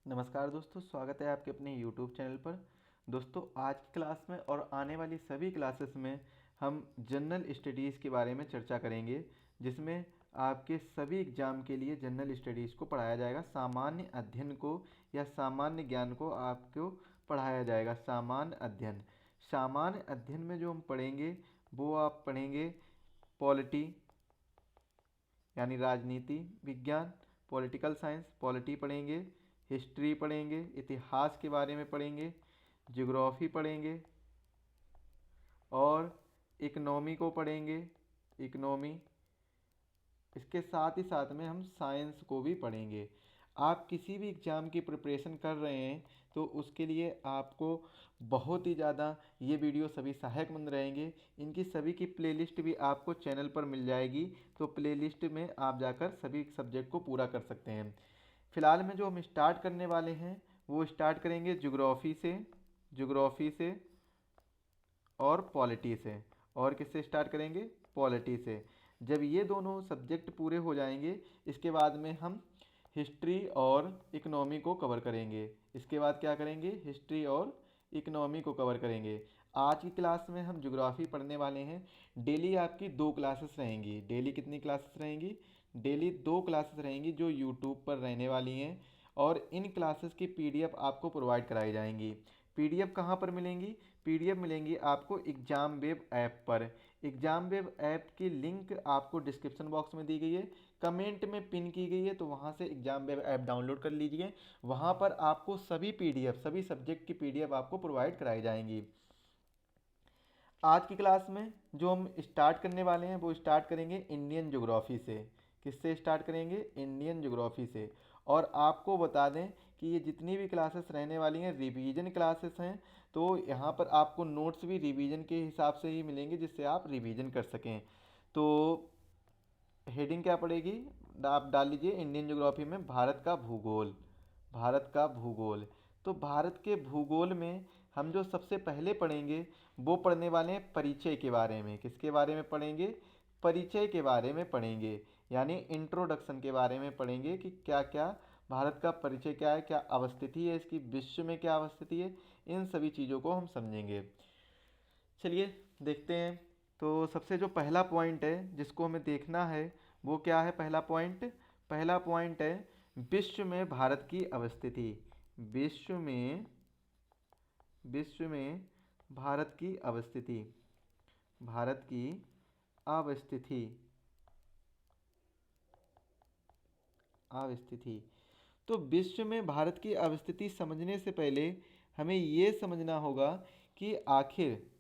नमस्कार दोस्तों, स्वागत है आपके अपने YouTube चैनल पर। दोस्तों, आज की क्लास में और आने वाली सभी क्लासेस में हम जनरल स्टडीज़ के बारे में चर्चा करेंगे, जिसमें आपके सभी एग्जाम के लिए जनरल स्टडीज़ को पढ़ाया जाएगा। सामान्य अध्ययन को या सामान्य ज्ञान को आपको पढ़ाया जाएगा। सामान्य अध्ययन में जो हम पढ़ेंगे वो आप पढ़ेंगे पॉलिटी यानी राजनीति विज्ञान, पॉलिटिकल साइंस पॉलिटी पढ़ेंगे, हिस्ट्री पढ़ेंगे, इतिहास के बारे में पढ़ेंगे, ज्योग्राफी पढ़ेंगे और इकनॉमी को पढ़ेंगे, इकनॉमी। इसके साथ ही साथ में हम साइंस को भी पढ़ेंगे। आप किसी भी एग्ज़ाम की प्रिपरेशन कर रहे हैं तो उसके लिए आपको बहुत ही ज़्यादा ये वीडियो सभी सहायकमंद रहेंगे। इनकी सभी की प्लेलिस्ट भी आपको चैनल पर मिल जाएगी, तो प्लेलिस्ट में आप जाकर सभी सब्जेक्ट को पूरा कर सकते हैं। फ़िलहाल में जो हम स्टार्ट करने वाले हैं वो स्टार्ट करेंगे ज्योग्राफी से और पॉलिटी से। और किससे स्टार्ट करेंगे? पॉलिटी से। जब ये दोनों सब्जेक्ट पूरे हो जाएंगे, इसके बाद में हम हिस्ट्री और इकनॉमी को कवर करेंगे। इसके बाद क्या करेंगे? हिस्ट्री और इकनॉमी को कवर करेंगे। आज की क्लास में हम ज्योग्राफी पढ़ने वाले हैं। डेली आपकी 2 क्लासेस रहेंगी। डेली कितनी क्लासेस रहेंगी? डेली 2 क्लासेस रहेंगी जो यूट्यूब पर रहने वाली हैं, और इन क्लासेस की पीडीएफ आपको प्रोवाइड कराई जाएंगी। पीडीएफ कहाँ पर मिलेंगी? पीडीएफ मिलेंगी आपको एग्जाम वेब ऐप पर। एग्जाम वेब ऐप की लिंक आपको डिस्क्रिप्शन बॉक्स में दी गई है, कमेंट में पिन की गई है, तो वहाँ से एग्जाम वेब ऐप डाउनलोड कर लीजिए। वहाँ पर आपको सभी पीडीएफ, सभी सब्जेक्ट की पीडीएफ आपको प्रोवाइड कराई जाएंगी। आज की क्लास में जो हम स्टार्ट करने वाले हैं वो स्टार्ट करेंगे इंडियन ज्योग्राफी से। किससे स्टार्ट करेंगे? इंडियन ज्योग्राफी से। और आपको बता दें कि ये जितनी भी क्लासेस रहने वाली हैं रिवीजन क्लासेस हैं, तो यहाँ पर आपको नोट्स भी रिवीजन के हिसाब से ही मिलेंगे, जिससे आप रिवीजन कर सकें। तो हेडिंग क्या पड़ेगी? आप डाल लीजिए इंडियन ज्योग्राफी में भारत का भूगोल। भारत का भूगोल। तो भारत के भूगोल में हम जो सबसे पहले पढ़ेंगे वो पढ़ने वाले हैं परिचय के बारे में। किसके बारे में पढ़ेंगे? परिचय के बारे में पढ़ेंगे, यानी इंट्रोडक्शन के बारे में पढ़ेंगे कि क्या क्या भारत का परिचय क्या है, क्या अवस्थिति है इसकी, विश्व में क्या अवस्थिति है, इन सभी चीज़ों को हम समझेंगे। चलिए देखते हैं। तो सबसे जो पहला पॉइंट है जिसको हमें देखना है वो क्या है? पहला पॉइंट है विश्व में भारत की अवस्थिति। विश्व में विश्व में भारत की अवस्थिति। भारत की अवस्थिति। अवस्थिति। तो विश्व में भारत की अवस्थिति समझने से पहले हमें ये समझना होगा कि आखिर,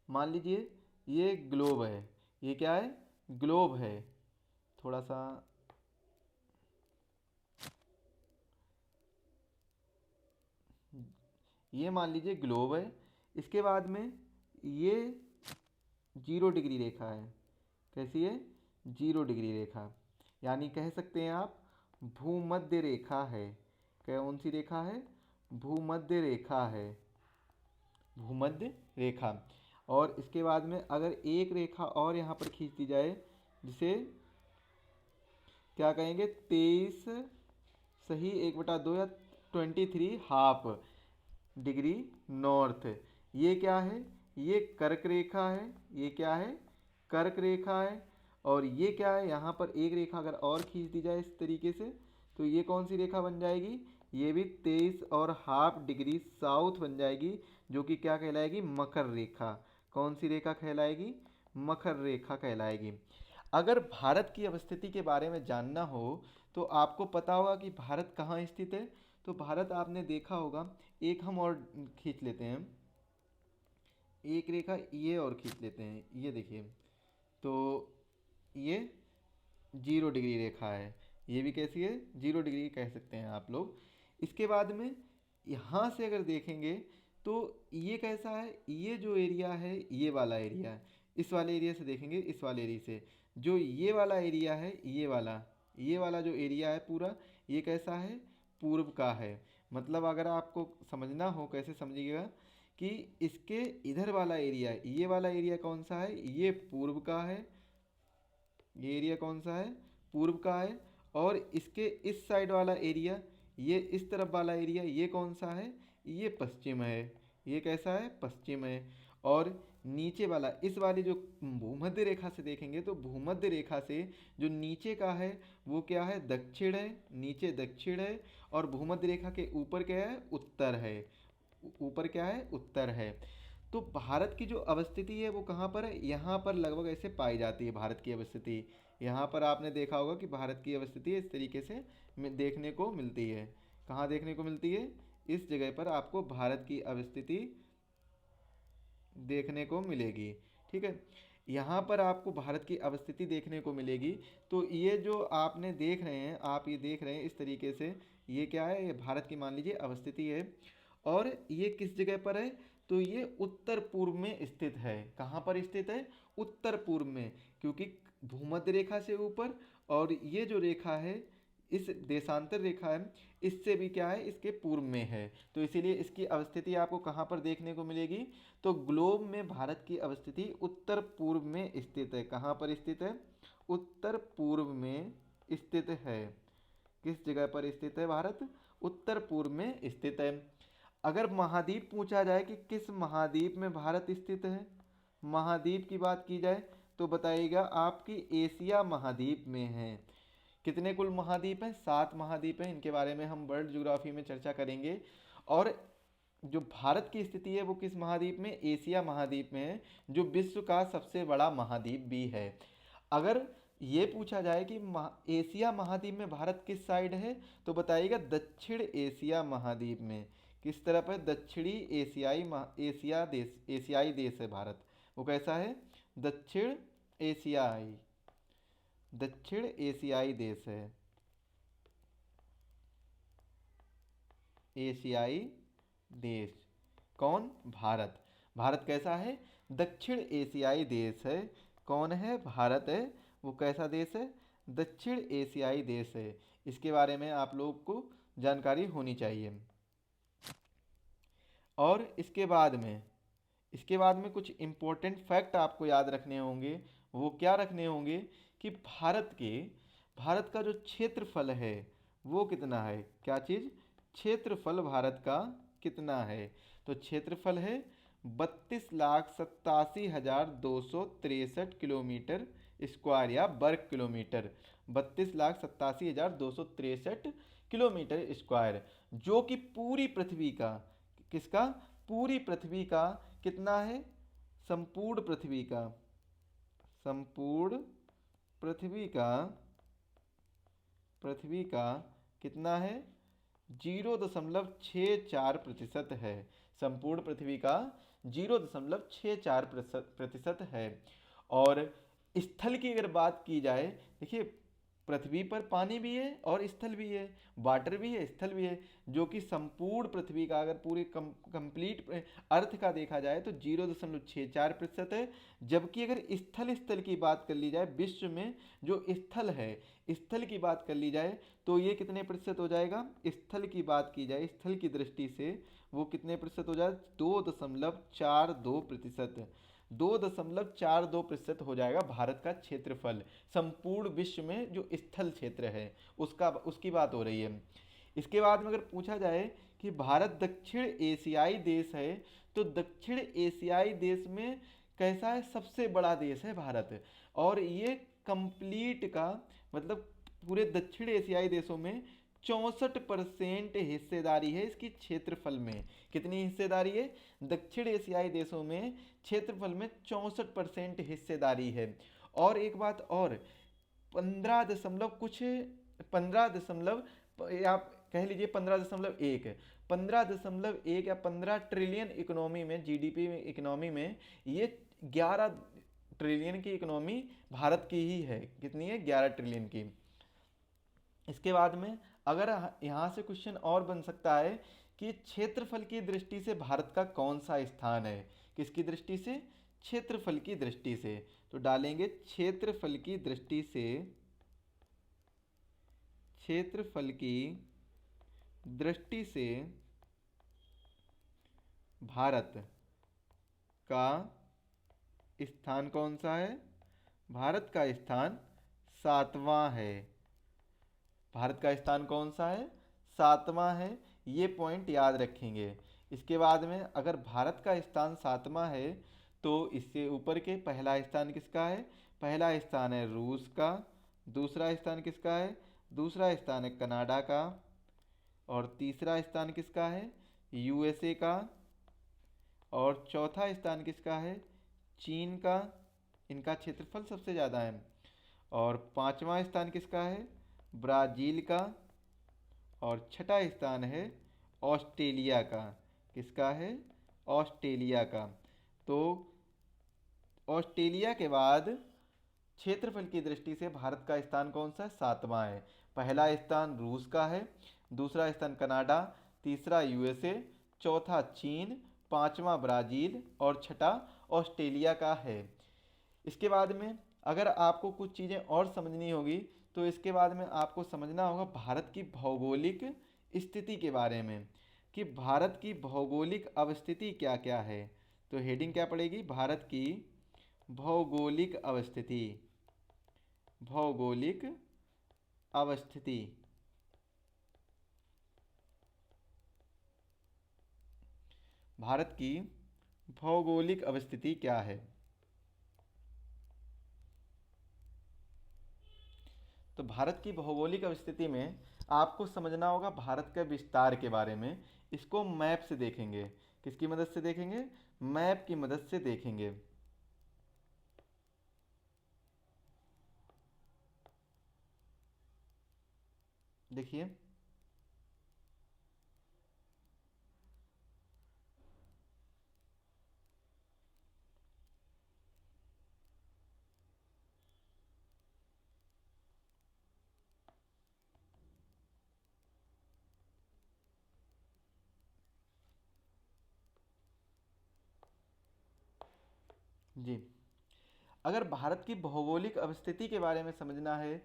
मान लीजिए ये ग्लोब है। ये क्या है? ग्लोब है। थोड़ा सा, ये मान लीजिए ग्लोब है। इसके बाद में ये 0 डिग्री रेखा है। कैसी है? 0 डिग्री रेखा। यानी कह सकते हैं आप भूमध्य रेखा है। कौन सी रेखा है? भूमध्य रेखा है। भूमध्य रेखा। और इसके बाद में अगर एक रेखा और यहाँ पर खींच दी जाए, जिसे क्या कहेंगे? 23 सही 1/2 या 23 ½ डिग्री नॉर्थ। ये क्या है? ये कर्क रेखा है। ये क्या है? कर्क रेखा है। और ये क्या है? यहाँ पर एक रेखा अगर और खींच दी जाए इस तरीके से, तो ये कौन सी रेखा बन जाएगी? ये भी 23½ डिग्री साउथ बन जाएगी, जो कि क्या कहलाएगी? मकर रेखा। कौन सी रेखा कहलाएगी? मकर रेखा कहलाएगी। अगर भारत की अवस्थिति के बारे में जानना हो तो आपको पता होगा कि भारत कहाँ स्थित है। तो भारत आपने देखा होगा, एक हम और खींच लेते हैं, एक रेखा ये और खींच लेते हैं। ये देखिए, तो ये 0 डिग्री रेखा है। ये भी कैसी है? 0 डिग्री कह सकते हैं आप लोग। इसके बाद में यहाँ से अगर देखेंगे तो ये कैसा है? ये जो एरिया है, ये वाला एरिया है। इस वाले एरिया से देखेंगे, इस वाले एरिया से जो ये वाला एरिया है, ये वाला जो एरिया है पूरा, ये कैसा है? पूर्व का है। मतलब अगर आपको समझना हो, कैसे समझिएगा कि इसके इधर वाला एरिया, ये वाला एरिया कौन सा है? ये पूर्व का है। ये एरिया कौन सा है? पूर्व का है। और इसके इस साइड वाला एरिया, ये इस तरफ वाला एरिया, ये कौन सा है, ये पश्चिम है। ये कैसा है, पश्चिम है। और नीचे वाला इस वाली जो भूमध्य रेखा से देखेंगे तो भूमध्य रेखा से जो नीचे का है वो क्या है, दक्षिण है, नीचे दक्षिण है। और भूमध्य रेखा के ऊपर क्या है, उत्तर है। ऊपर क्या है, उत्तर है। तो भारत की जो अवस्थिति है वो कहाँ पर है, यहाँ पर लगभग ऐसे पाई जाती है भारत की अवस्थिति। यहाँ पर आपने देखा होगा कि भारत की अवस्थिति इस तरीके से देखने को मिलती है। कहाँ देखने को मिलती है, इस जगह पर आपको भारत की अवस्थिति देखने को मिलेगी। ठीक है, यहाँ पर आपको भारत की अवस्थिति देखने को मिलेगी। तो ये जो आपने देख रहे हैं, आप ये देख रहे हैं इस तरीके से, ये क्या है, ये भारत की मान लीजिए अवस्थिति है। और ये किस जगह पर है, तो ये उत्तर पूर्व में स्थित है। कहाँ पर स्थित है, उत्तर पूर्व में, क्योंकि भूमध्य रेखा से ऊपर और ये जो रेखा है, इस देशांतर रेखा है, इससे भी क्या है, इसके पूर्व में है। तो इसीलिए इसकी अवस्थिति आपको कहाँ पर देखने को मिलेगी, तो ग्लोब में भारत की अवस्थिति उत्तर पूर्व में स्थित है। कहाँ पर स्थित है, उत्तर पूर्व में स्थित है। किस जगह पर स्थित है भारत, उत्तर पूर्व में स्थित है। अगर महाद्वीप पूछा जाए कि किस महाद्वीप में भारत स्थित है, महाद्वीप की बात की जाए तो बताइएगा आपकी एशिया महाद्वीप में है। कितने कुल महाद्वीप हैं, 7 महाद्वीप हैं। इनके बारे में हम वर्ल्ड ज्योग्राफी में चर्चा करेंगे। और जो भारत की स्थिति है वो किस महाद्वीप में, एशिया महाद्वीप में है, जो विश्व का सबसे बड़ा महाद्वीप भी है। अगर ये पूछा जाए कि एशिया महाद्वीप में भारत किस साइड है, तो बताइएगा दक्षिण एशिया महाद्वीप में। किस तरफ है, दक्षिणी एशियाई देश है भारत। वो कैसा है, दक्षिण एशियाई देश है, एशियाई देश। कौन, भारत। भारत कैसा है, दक्षिण एशियाई देश है। कौन है, भारत है। वो कैसा देश है, दक्षिण एशियाई देश है। इसके बारे में आप लोग को जानकारी होनी चाहिए। और इसके बाद में कुछ इम्पोर्टेंट फैक्ट आपको याद रखने होंगे। वो क्या रखने होंगे कि भारत का जो क्षेत्रफल है वो कितना है। क्या चीज़, क्षेत्रफल भारत का कितना है, तो क्षेत्रफल है 32,87,263 किलोमीटर स्क्वायर या वर्ग किलोमीटर। 32,87,263 किलोमीटर स्क्वायर, जो कि पूरी पृथ्वी का, किसका, पूरी पृथ्वी का कितना है, संपूर्ण पृथ्वी का, संपूर्ण पृथ्वी का कितना है, 0.64% है। संपूर्ण पृथ्वी का 0.64% है। और स्थल की अगर बात की जाए, देखिए पृथ्वी पर पानी भी है और स्थल भी है, वाटर भी है, स्थल भी है, जो कि संपूर्ण पृथ्वी का अगर पूरे कंप्लीट अर्थ का देखा जाए तो 0.64% है। जबकि अगर स्थल की बात कर ली जाए, विश्व में जो स्थल है, स्थल की बात कर ली जाए तो ये कितने प्रतिशत हो जाएगा, स्थल की बात की जाए, स्थल की दृष्टि से वो कितने प्रतिशत हो जाए, 2.42%। 2.42% हो जाएगा भारत का क्षेत्रफल। संपूर्ण विश्व में जो स्थल क्षेत्र है उसकी बात हो रही है। इसके बाद में अगर पूछा जाए कि भारत दक्षिण एशियाई देश है, तो दक्षिण एशियाई देश में कैसा है, सबसे बड़ा देश है भारत। और ये कंप्लीट का मतलब पूरे दक्षिण एशियाई देशों में 64% हिस्सेदारी है इसकी क्षेत्रफल में। कितनी हिस्सेदारी है, दक्षिण एशियाई देशों में क्षेत्रफल में 64% हिस्सेदारी है। और एक बात और, 15 दशमलव आप कह लीजिए 15.1 या 15 ट्रिलियन इकोनॉमी में, जीडीपी इकोनॉमी में, ये 11 ट्रिलियन की इकोनॉमी भारत की ही है। कितनी है, 11 ट्रिलियन की। इसके बाद में अगर यहाँ से क्वेश्चन और बन सकता है कि क्षेत्रफल की दृष्टि से भारत का कौन सा स्थान है, किसकी दृष्टि से, क्षेत्रफल की दृष्टि से, तो डालेंगे क्षेत्रफल की दृष्टि से, क्षेत्रफल की दृष्टि से भारत का स्थान कौन सा है, भारत का स्थान 7वां है। भारत का स्थान कौन सा है? 7वां है। ये पॉइंट याद रखेंगे। इसके बाद में अगर भारत का स्थान 7वां है तो इससे ऊपर के पहला स्थान किसका है? पहला स्थान है रूस का। दूसरा स्थान किसका है? दूसरा स्थान है कनाडा का। और तीसरा स्थान किसका है? यूएसए का। और चौथा स्थान किसका है? चीन का। इनका क्षेत्रफल सबसे ज़्यादा है। और पांचवा स्थान किसका है? ब्राज़ील का। और छठा स्थान है ऑस्ट्रेलिया का। किसका है? ऑस्ट्रेलिया का। तो ऑस्ट्रेलिया के बाद क्षेत्रफल की दृष्टि से भारत का स्थान कौन सा है? 7वां है। पहला स्थान रूस का है, दूसरा स्थान कनाडा, तीसरा यूएसए, चौथा चीन, पांचवा ब्राज़ील और छठा ऑस्ट्रेलिया का है। इसके बाद में अगर आपको कुछ चीज़ें और समझनी होगी तो इसके बाद में आपको समझना होगा भारत की भौगोलिक स्थिति के बारे में कि भारत की भौगोलिक अवस्थिति क्या क्या है। तो हेडिंग क्या पड़ेगी? भारत की भौगोलिक अवस्थिति। भौगोलिक अवस्थिति। भारत की भौगोलिक अवस्थिति क्या है? तो भारत की भौगोलिक अवस्थिति में आपको समझना होगा भारत के विस्तार के बारे में। इसको मैप से देखेंगे। किसकी मदद से देखेंगे? मैप की मदद से देखेंगे। देखिए, जी, अगर भारत की भौगोलिक अवस्थिति के बारे में समझना है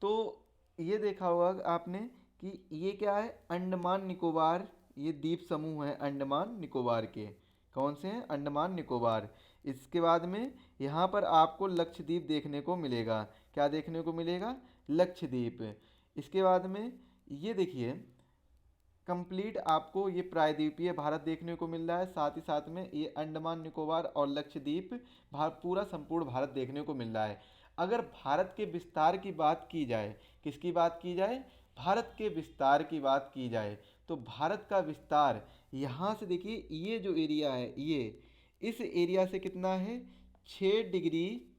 तो ये देखा होगा आपने कि ये क्या है? अंडमान निकोबार। ये द्वीप समूह है अंडमान निकोबार के। कौन से हैं? अंडमान निकोबार। इसके बाद में यहाँ पर आपको लक्षद्वीप देखने को मिलेगा। क्या देखने को मिलेगा? लक्षद्वीप। इसके बाद में ये देखिए, कंप्लीट आपको ये प्रायद्वीपीय भारत देखने को मिल रहा है। साथ ही साथ में ये अंडमान निकोबार और लक्षद्वीप पूरा संपूर्ण भारत देखने को मिल रहा है। अगर भारत के विस्तार की बात की जाए, किसकी बात की जाए? भारत के विस्तार की बात की जाए तो भारत का विस्तार यहाँ से देखिए, ये जो एरिया है ये इस एरिया से कितना है? 6 डिग्री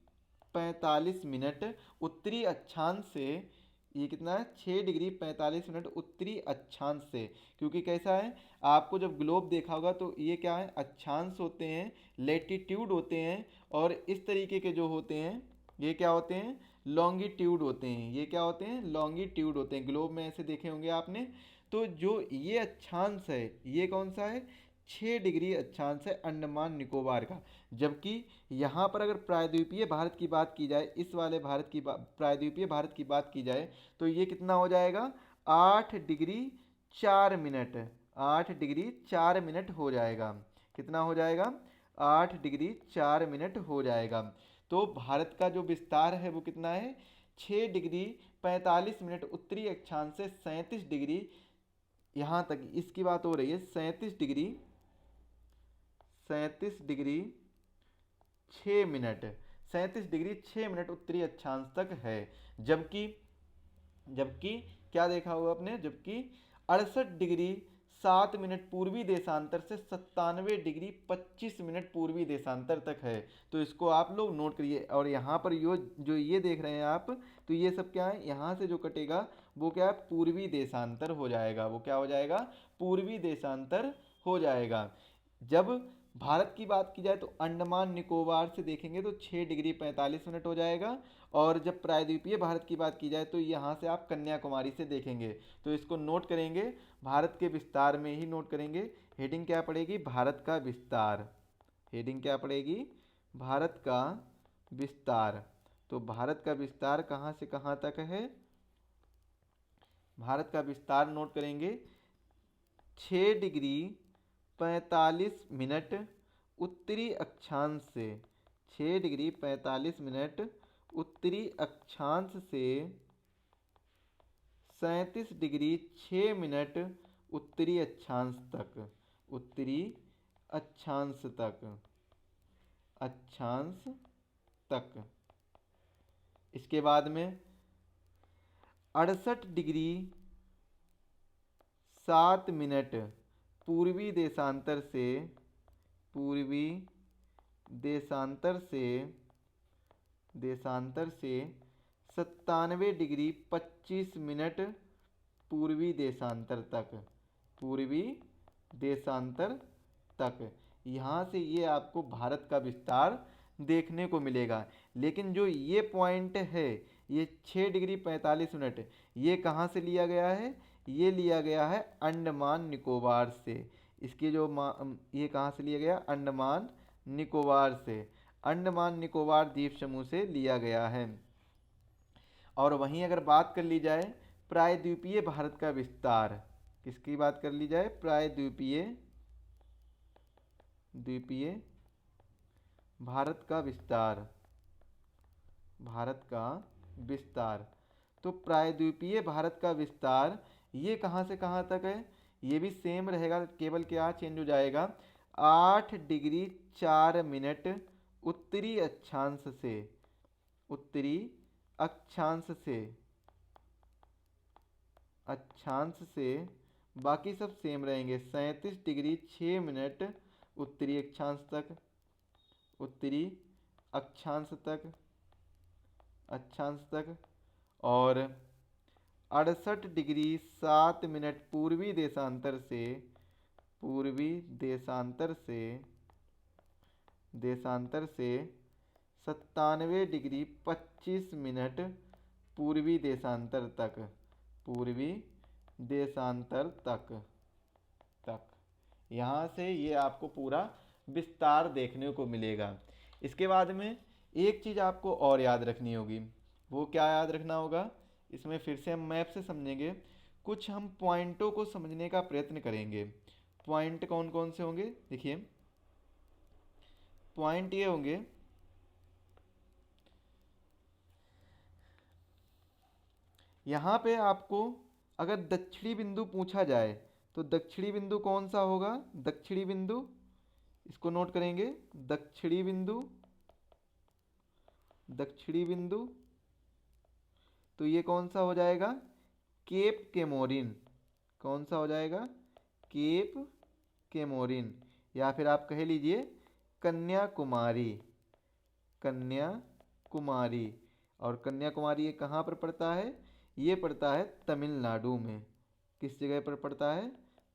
45 मिनट उत्तरी अक्षांश से। ये कितना है? 6 डिग्री 45 मिनट उत्तरी अक्षांश से। क्योंकि कैसा है, आपको जब ग्लोब देखा होगा तो ये क्या है? अक्षांश होते हैं, लेटीट्यूड होते हैं, और इस तरीके के जो होते हैं ये क्या होते हैं? लॉन्गिट्यूड होते हैं। ये क्या होते हैं? लॉन्गिट्यूड होते हैं। ग्लोब में ऐसे देखे होंगे आपने। तो जो ये अक्षांश है ये कौन सा है? 6 डिग्री अक्षांश है अंडमान निकोबार का। जबकि यहाँ पर अगर प्रायद्वीपीय भारत की बात की जाए, इस वाले भारत की प्रायद्वीपीय भारत की बात की जाए तो ये कितना हो जाएगा? 8 डिग्री 4 मिनट। 8 डिग्री 4 मिनट हो जाएगा। कितना हो जाएगा? 8 डिग्री 4 मिनट हो जाएगा। तो भारत का जो विस्तार है वो कितना है? 6 डिग्री 45 मिनट उत्तरी अक्षांश से 37 डिग्री, यहाँ तक इसकी बात हो रही है, 37 डिग्री 6 मिनट। 37 डिग्री 6 मिनट उत्तरी अक्षांश तक है। जबकि जबकि क्या देखा होगा आपने? जबकि 68 डिग्री 7 मिनट पूर्वी देशांतर से 97 डिग्री 25 मिनट पूर्वी देशांतर तक है। तो इसको आप लोग नोट करिए। और यहाँ पर जो ये देख रहे हैं आप, तो ये सब क्या है? यहाँ से जो कटेगा वो क्या है? पूर्वी देशांतर हो जाएगा। वो क्या हो जाएगा? पूर्वी देशांतर हो जाएगा। जब भारत की बात की जाए तो अंडमान निकोबार से देखेंगे तो 6 डिग्री 45 मिनट हो जाएगा। और जब प्रायद्वीपीय भारत की बात की जाए तो यहाँ से आप कन्याकुमारी से देखेंगे। तो इसको नोट करेंगे, भारत के विस्तार में ही नोट करेंगे। हेडिंग क्या पड़ेगी? भारत का विस्तार। हेडिंग क्या पड़ेगी? भारत का विस्तार। तो भारत का विस्तार कहाँ से कहाँ तक है? भारत का विस्तार नोट करेंगे, 6 डिग्री 45 मिनट उत्तरी अक्षांश से। 6 डिग्री 45 मिनट उत्तरी अक्षांश से 37 डिग्री 6 मिनट उत्तरी अक्षांश तक, उत्तरी अक्षांश तक, अक्षांश तक। इसके बाद में 68 डिग्री 7 मिनट पूर्वी देशांतर से, पूर्वी देशांतर से, देशांतर से 97 डिग्री 25 मिनट पूर्वी देशांतर तक, पूर्वी देशांतर तक। यहाँ से ये आपको भारत का विस्तार देखने को मिलेगा। लेकिन जो ये पॉइंट है, ये 6 डिग्री 45 मिनट, ये कहाँ से लिया गया है? ये लिया गया है अंडमान निकोबार से। इसकी जो ये कहाँ से लिया गया? अंडमान निकोबार से, अंडमान निकोबार द्वीप समूह से लिया गया है। और वहीं अगर बात कर ली जाए प्रायद्वीपीय भारत का विस्तार, किसकी बात कर ली जाए? प्रायद्वीपीय, द्वीपीय भारत का विस्तार, भारत का विस्तार। तो प्रायद्वीपीय भारत का विस्तार ये कहाँ से कहाँ तक है? ये भी सेम रहेगा, केवल क्या चेंज हो जाएगा? 8 डिग्री 4 मिनट उत्तरी अक्षांश से, उत्तरी अक्षांश से, अक्षांश से। बाकी सब सेम रहेंगे। 37 डिग्री 6 मिनट उत्तरी अक्षांश तक, उत्तरी अक्षांश तक, अक्षांश तक। और 68 डिग्री 7 मिनट पूर्वी देशांतर से, पूर्वी देशांतर से, देशांतर से 97 डिग्री 25 मिनट पूर्वी देशांतर तक, पूर्वी देशांतर तक, तक। यहाँ से ये आपको पूरा विस्तार देखने को मिलेगा। इसके बाद में एक चीज़ आपको और याद रखनी होगी। वो क्या याद रखना होगा? इसमें फिर से हम मैप से समझेंगे, कुछ हम पॉइंटों को समझने का प्रयत्न करेंगे। पॉइंट कौन कौन से होंगे? देखिए, पॉइंट ये होंगे, यहाँ पे आपको अगर दक्षिणी बिंदु पूछा जाए तो दक्षिणी बिंदु कौन सा होगा? दक्षिणी बिंदु, इसको नोट करेंगे, दक्षिणी बिंदु, दक्षिणी बिंदु। तो ये कौन सा हो जाएगा? Cap Comorin. कौन सा हो जाएगा? केप केमोरिन, या फिर आप कह लीजिए कन्याकुमारी, कन्याकुमारी। और कन्याकुमारी ये कहाँ पर पड़ता है? ये पड़ता है तमिलनाडु में। किस जगह पर पड़ता है?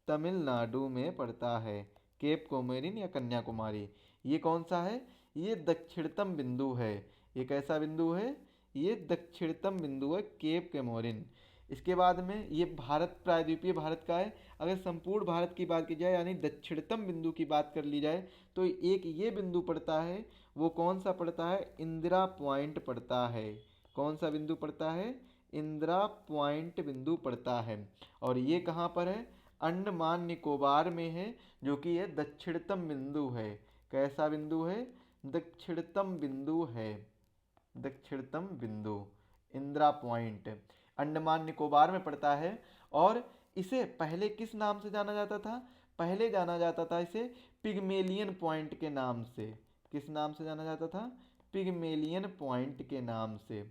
तमिलनाडु में पड़ता है केप कोमोरिन या कन्याकुमारी। ये कौन सा है? ये दक्षिणतम बिंदु है। ये कैसा बिंदु है? ये दक्षिणतम बिंदु है, केप कोमोरिन। इसके बाद में ये भारत प्रायद्वीपीय भारत का है। अगर संपूर्ण भारत की बात की जाए यानी दक्षिणतम बिंदु की बात कर ली जाए तो एक ये बिंदु पड़ता है। वो कौन सा पड़ता है? इंदिरा पॉइंट पड़ता है। कौन सा बिंदु पड़ता है? इंदिरा पॉइंट बिंदु पड़ता है। और ये कहाँ पर है? अंडमान निकोबार में है, जो कि ये दक्षिणतम बिंदु है। कैसा बिंदु है? दक्षिणतम बिंदु है, दक्षिणतम बिंदु, इंदिरा पॉइंट अंडमान निकोबार में पड़ता है। और इसे पहले किस नाम से जाना जाता था? पहले जाना जाता था इसे पिग्मेलियन पॉइंट के नाम से। किस नाम से जाना जाता था? पिग्मेलियन पॉइंट के नाम से,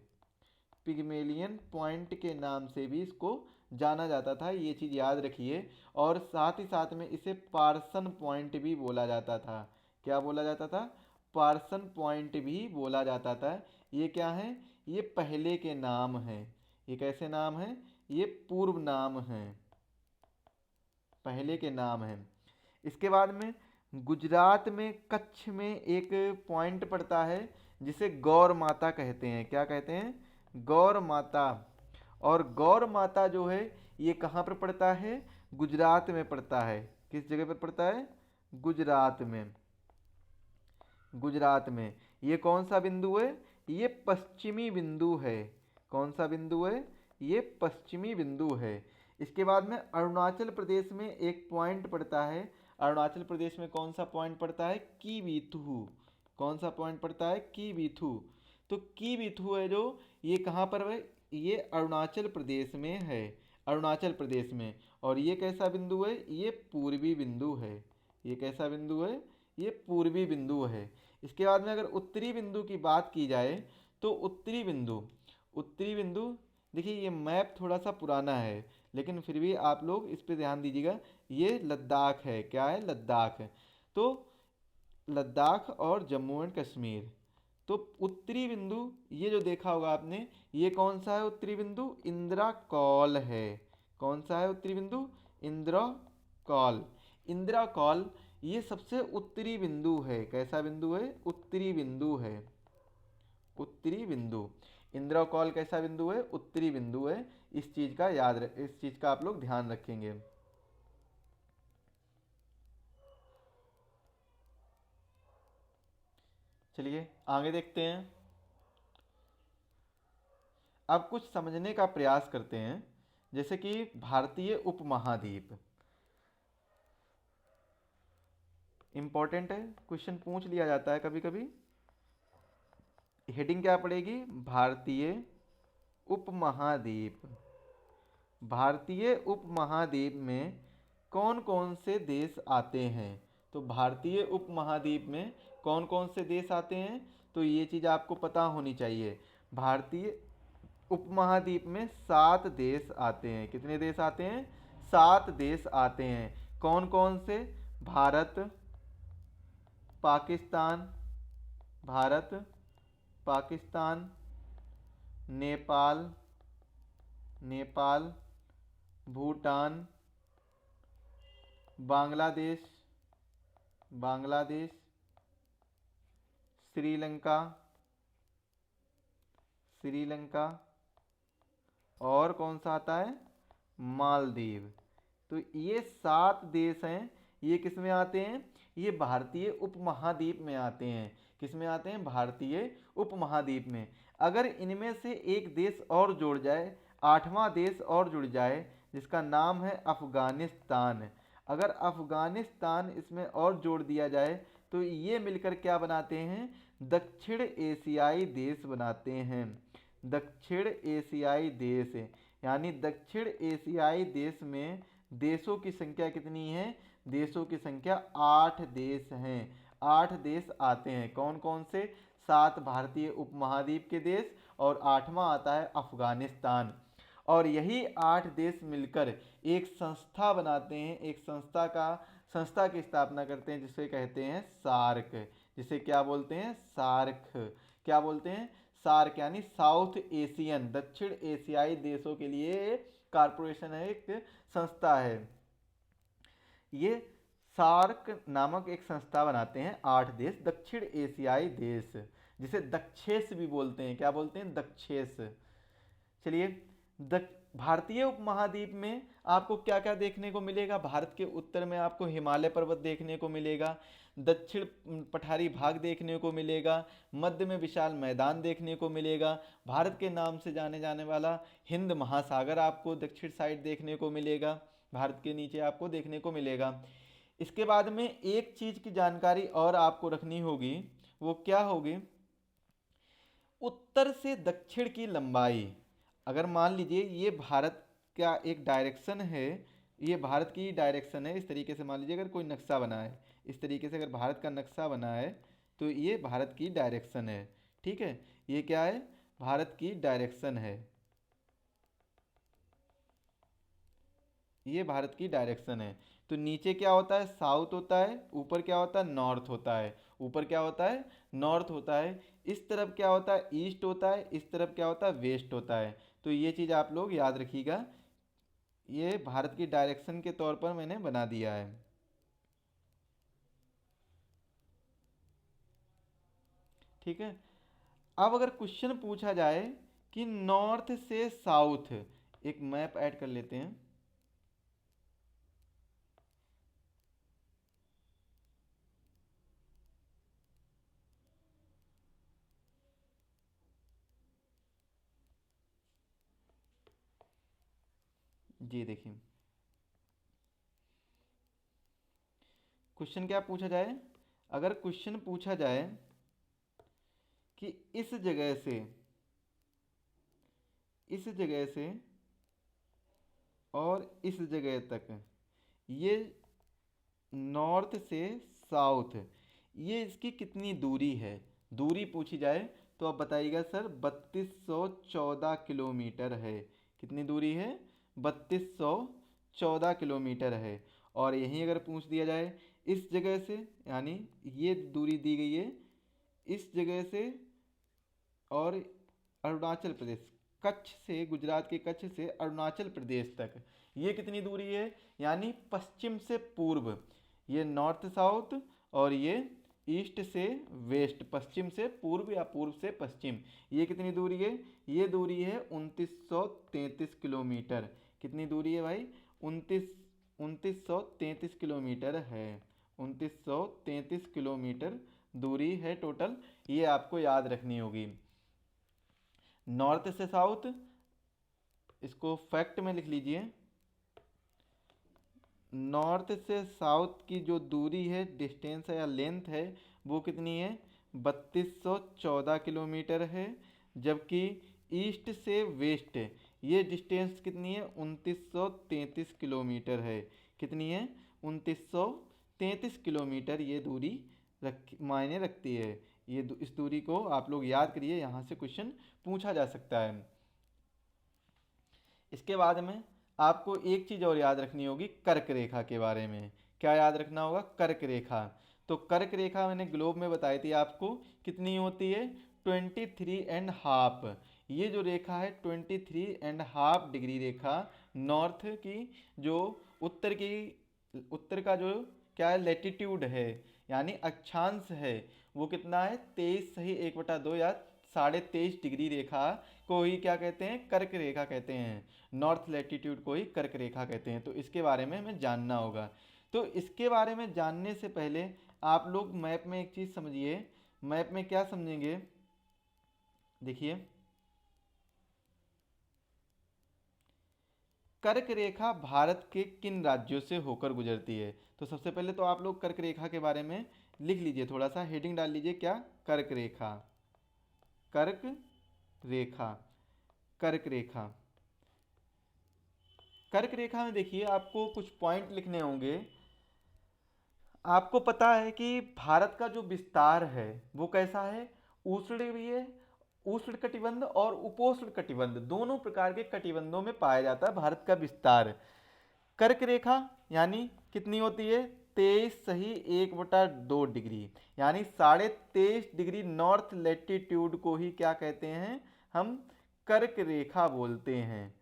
पिग्मेलियन पॉइंट के नाम से भी इसको जाना जाता था। ये चीज़ याद रखिए। और साथ ही साथ में इसे पार्सन पॉइंट भी बोला जाता था। क्या बोला जाता था? पार्सन पॉइंट भी बोला जाता था। ये क्या है? ये पहले के नाम हैं। ये कैसे नाम हैं? ये पूर्व नाम हैं, पहले के नाम हैं। इसके बाद में गुजरात में कच्छ में एक पॉइंट पड़ता है जिसे गौर माता कहते हैं। क्या कहते हैं? गौर माता। और गौर माता जो है ये कहाँ पर पड़ता है? गुजरात में पड़ता है। किस जगह पर पड़ता है? गुजरात में, गुजरात में। ये कौन सा बिंदु है? ये पश्चिमी बिंदु है। कौन सा बिंदु है? ये पश्चिमी बिंदु है। इसके बाद में अरुणाचल प्रदेश में एक पॉइंट पड़ता है। अरुणाचल प्रदेश में कौन सा पॉइंट पड़ता है? कीबीथू। कौन सा पॉइंट पड़ता है? कीबीथू। तो कीबीथू है जो, ये कहाँ पर है? ये अरुणाचल प्रदेश में है, अरुणाचल प्रदेश में। और ये कैसा बिंदु है, ये पूर्वी बिंदु है। ये कैसा बिंदु है, ये पूर्वी बिंदु है। इसके बाद में अगर उत्तरी बिंदु की बात की जाए तो उत्तरी बिंदु, उत्तरी बिंदु, देखिए ये मैप थोड़ा सा पुराना है लेकिन फिर भी आप लोग इस पे ध्यान दीजिएगा। ये लद्दाख है, क्या है, लद्दाख है। तो लद्दाख और जम्मू एंड कश्मीर। तो उत्तरी बिंदु, ये जो देखा होगा आपने, ये कौन सा है उत्तरी बिंदु, इंदिरा कौल है। कौन सा है उत्तरी बिंदु, इंदिरा कौल। इंदिरा कौल ये सबसे उत्तरी बिंदु है। कैसा बिंदु है, उत्तरी बिंदु है, उत्तरी बिंदु। इंदिरा कौल कैसा बिंदु है, उत्तरी बिंदु है। इस चीज का इस चीज का आप लोग ध्यान रखेंगे। चलिए आगे देखते हैं। अब कुछ समझने का प्रयास करते हैं। जैसे कि भारतीय उपमहाद्वीप इंपॉर्टेंट है, क्वेश्चन पूछ लिया जाता है कभी कभी। हेडिंग क्या पड़ेगी, भारतीय उपमहाद्वीप। भारतीय उपमहाद्वीप में कौन कौन से देश आते हैं। तो भारतीय उपमहाद्वीप में कौन कौन से देश आते हैं, तो ये चीज़ आपको पता होनी चाहिए। भारतीय उपमहाद्वीप में 7 देश आते हैं। कितने देश आते हैं, 7 देश आते हैं। कौन कौन से, भारत, पाकिस्तान, भारत, पाकिस्तान, नेपाल, नेपाल, भूटान, बांग्लादेश, बांग्लादेश, श्रीलंका, श्रीलंका, और कौन सा आता है, मालदीव। तो ये 7 देश हैं, ये किस में आते हैं, ये भारतीय उपमहाद्वीप में आते हैं। किस में आते हैं, भारतीय उपमहाद्वीप में। अगर इनमें से एक देश और जुड़ जाए, 8वां देश और जुड़ जाए, जिसका नाम है अफगानिस्तान। अगर अफगानिस्तान इसमें और जोड़ दिया जाए तो ये मिलकर क्या बनाते हैं, दक्षिण एशियाई देश बनाते हैं। दक्षिण एशियाई देश, यानी दक्षिण एशियाई देश में देशों की संख्या कितनी है, देशों की संख्या 8 देश हैं। 8 देश आते हैं। कौन कौन से, 7 भारतीय उपमहाद्वीप के देश और 8वां आता है अफगानिस्तान। और यही 8 देश मिलकर एक संस्था बनाते हैं, एक संस्था की स्थापना करते हैं जिसे कहते हैं सार्क। जिसे क्या बोलते हैं, सार्क। क्या बोलते हैं, सार्क, यानी साउथ एशियन, दक्षिण एशियाई देशों के लिए कारपोरेशन है, एक संस्था है। ये सार्क नामक एक संस्था बनाते हैं 8 देश, दक्षिण एशियाई देश, जिसे दक्षेस भी बोलते हैं। क्या बोलते हैं, दक्षेस। चलिए, भारतीय उपमहाद्वीप में आपको क्या क्या देखने को मिलेगा, भारत के उत्तर में आपको हिमालय पर्वत देखने को मिलेगा, दक्षिण पठारी भाग देखने को मिलेगा, मध्य में विशाल मैदान देखने को मिलेगा, भारत के नाम से जाने जाने वाला हिंद महासागर आपको दक्षिण साइड देखने को मिलेगा, भारत के नीचे आपको देखने को मिलेगा। इसके बाद में एक चीज की जानकारी और आपको रखनी होगी, वो क्या होगी, उत्तर से दक्षिण की लंबाई। अगर मान लीजिए ये भारत का एक डायरेक्शन है, ये भारत की डायरेक्शन है, इस तरीके से मान लीजिए अगर कोई नक्शा बना है, इस तरीके से अगर भारत का नक्शा बना है तो ये भारत की डायरेक्शन है। ठीक है, ये क्या है, भारत की डायरेक्शन है, ये भारत की डायरेक्शन है। तो नीचे क्या होता है, साउथ होता है, ऊपर क्या होता है, नॉर्थ होता है, ऊपर क्या होता है, नॉर्थ होता है, इस तरफ क्या होता है, ईस्ट होता है, इस तरफ क्या होता है, वेस्ट होता है। तो ये चीज़ आप लोग याद रखिएगा, ये भारत की डायरेक्शन के तौर पर मैंने बना दिया है। ठीक है, अब अगर क्वेश्चन पूछा जाए कि नॉर्थ से साउथ, एक मैप ऐड कर लेते हैं। जी देखिए, क्वेश्चन क्या पूछा जाए, अगर क्वेश्चन पूछा जाए कि इस जगह से इस जगह से और इस जगह तक, ये नॉर्थ से साउथ, ये इसकी कितनी दूरी है, दूरी पूछी जाए तो आप बताइएगा सर 3214 किलोमीटर है। कितनी दूरी है? 3214 किलोमीटर है। और यहीं अगर पूछ दिया जाए इस जगह से, यानी ये दूरी दी गई है इस जगह से और अरुणाचल प्रदेश, कच्छ से, गुजरात के कच्छ से अरुणाचल प्रदेश तक, ये कितनी दूरी है? यानी पश्चिम से पूर्व, ये नॉर्थ साउथ और ये ईस्ट से वेस्ट, पश्चिम से पूर्व या पूर्व से पश्चिम, ये कितनी दूरी है? ये दूरी है 2933 किलोमीटर। कितनी दूरी है भाई? 2933 किलोमीटर है। 2933 किलोमीटर दूरी है टोटल, ये आपको याद रखनी होगी। नॉर्थ से साउथ, इसको फैक्ट में लिख लीजिए, नॉर्थ से साउथ की जो दूरी है, डिस्टेंस है या लेंथ है, वो कितनी है? 3214 किलोमीटर है। जबकि ईस्ट से वेस्ट ये डिस्टेंस कितनी है? 2933 किलोमीटर है। कितनी है? 2933 किलोमीटर ये दूरी मायने रखती है। ये इस दूरी को आप लोग याद करिए, यहाँ से क्वेश्चन पूछा जा सकता है। इसके बाद में आपको एक चीज़ और याद रखनी होगी कर्क रेखा के बारे में। क्या याद रखना होगा? कर्क रेखा। तो कर्क रेखा मैंने ग्लोब में बताई थी आपको, कितनी होती है? 23.5। ये जो रेखा है 23.5 डिग्री रेखा, नॉर्थ की जो उत्तर का जो क्या है, लेटीट्यूड है, यानी अक्षांश है, वो कितना है? 23 सही 1/2 या 23.5 डिग्री रेखा को ही क्या कहते हैं? कर्क रेखा कहते हैं। नॉर्थ लैटिट्यूड को ही कर्क रेखा कहते हैं। तो इसके बारे में हमें जानना होगा। तो इसके बारे में जानने से पहले आप लोग मैप में एक चीज़ समझिए। मैप में क्या समझेंगे? देखिए, कर्क रेखा भारत के किन राज्यों से होकर गुजरती है? तो सबसे पहले तो आप लोग कर्क रेखा के बारे में लिख लीजिए, थोड़ा सा हेडिंग डाल लीजिए। क्या? कर्क रेखा, कर्क रेखा, कर्क रेखा। कर्क रेखा में देखिए आपको कुछ पॉइंट लिखने होंगे। आपको पता है कि भारत का जो विस्तार है वो कैसा है? उष्णीय, उष्ण कटिबंध और उपोष्ण कटिबंध, दोनों प्रकार के कटिबंधों में पाया जाता है भारत का विस्तार। कर्क रेखा यानी कितनी होती है? 23 सही 1/2 डिग्री, यानी 23.5 डिग्री नॉर्थ लेटीट्यूड को ही क्या कहते हैं? हम कर्क रेखा बोलते हैं।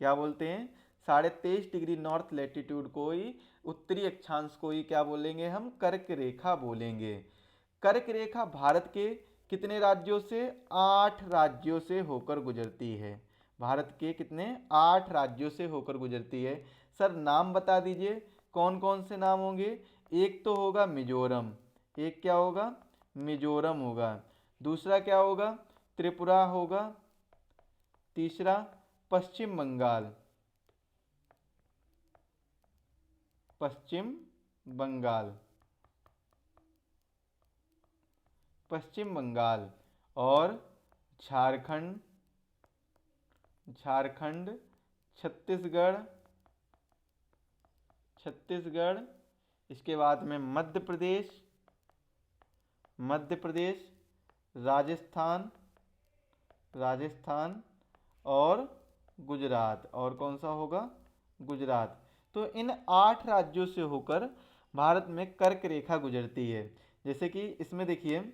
क्या बोलते हैं? 23.5 डिग्री नॉर्थ लेटीट्यूड को ही, उत्तरी अक्षांश को ही क्या बोलेंगे? हम कर्क रेखा बोलेंगे। कर्क रेखा भारत के कितने राज्यों से? 8 राज्यों से होकर गुजरती है। भारत के कितने? 8 राज्यों से होकर गुजरती है। सर नाम बता दीजिए, कौन कौन से नाम होंगे? एक तो होगा मिजोरम, एक क्या होगा? मिजोरम होगा। दूसरा क्या होगा? त्रिपुरा होगा। तीसरा पश्चिम बंगाल, पश्चिम बंगाल, पश्चिम बंगाल। और झारखंड, झारखंड, छत्तीसगढ़, छत्तीसगढ़। इसके बाद में मध्य प्रदेश, मध्य प्रदेश, राजस्थान, राजस्थान और गुजरात। और कौन सा होगा? गुजरात। तो इन 8 राज्यों से होकर भारत में कर्क रेखा गुजरती है। जैसे कि इसमें देखिए,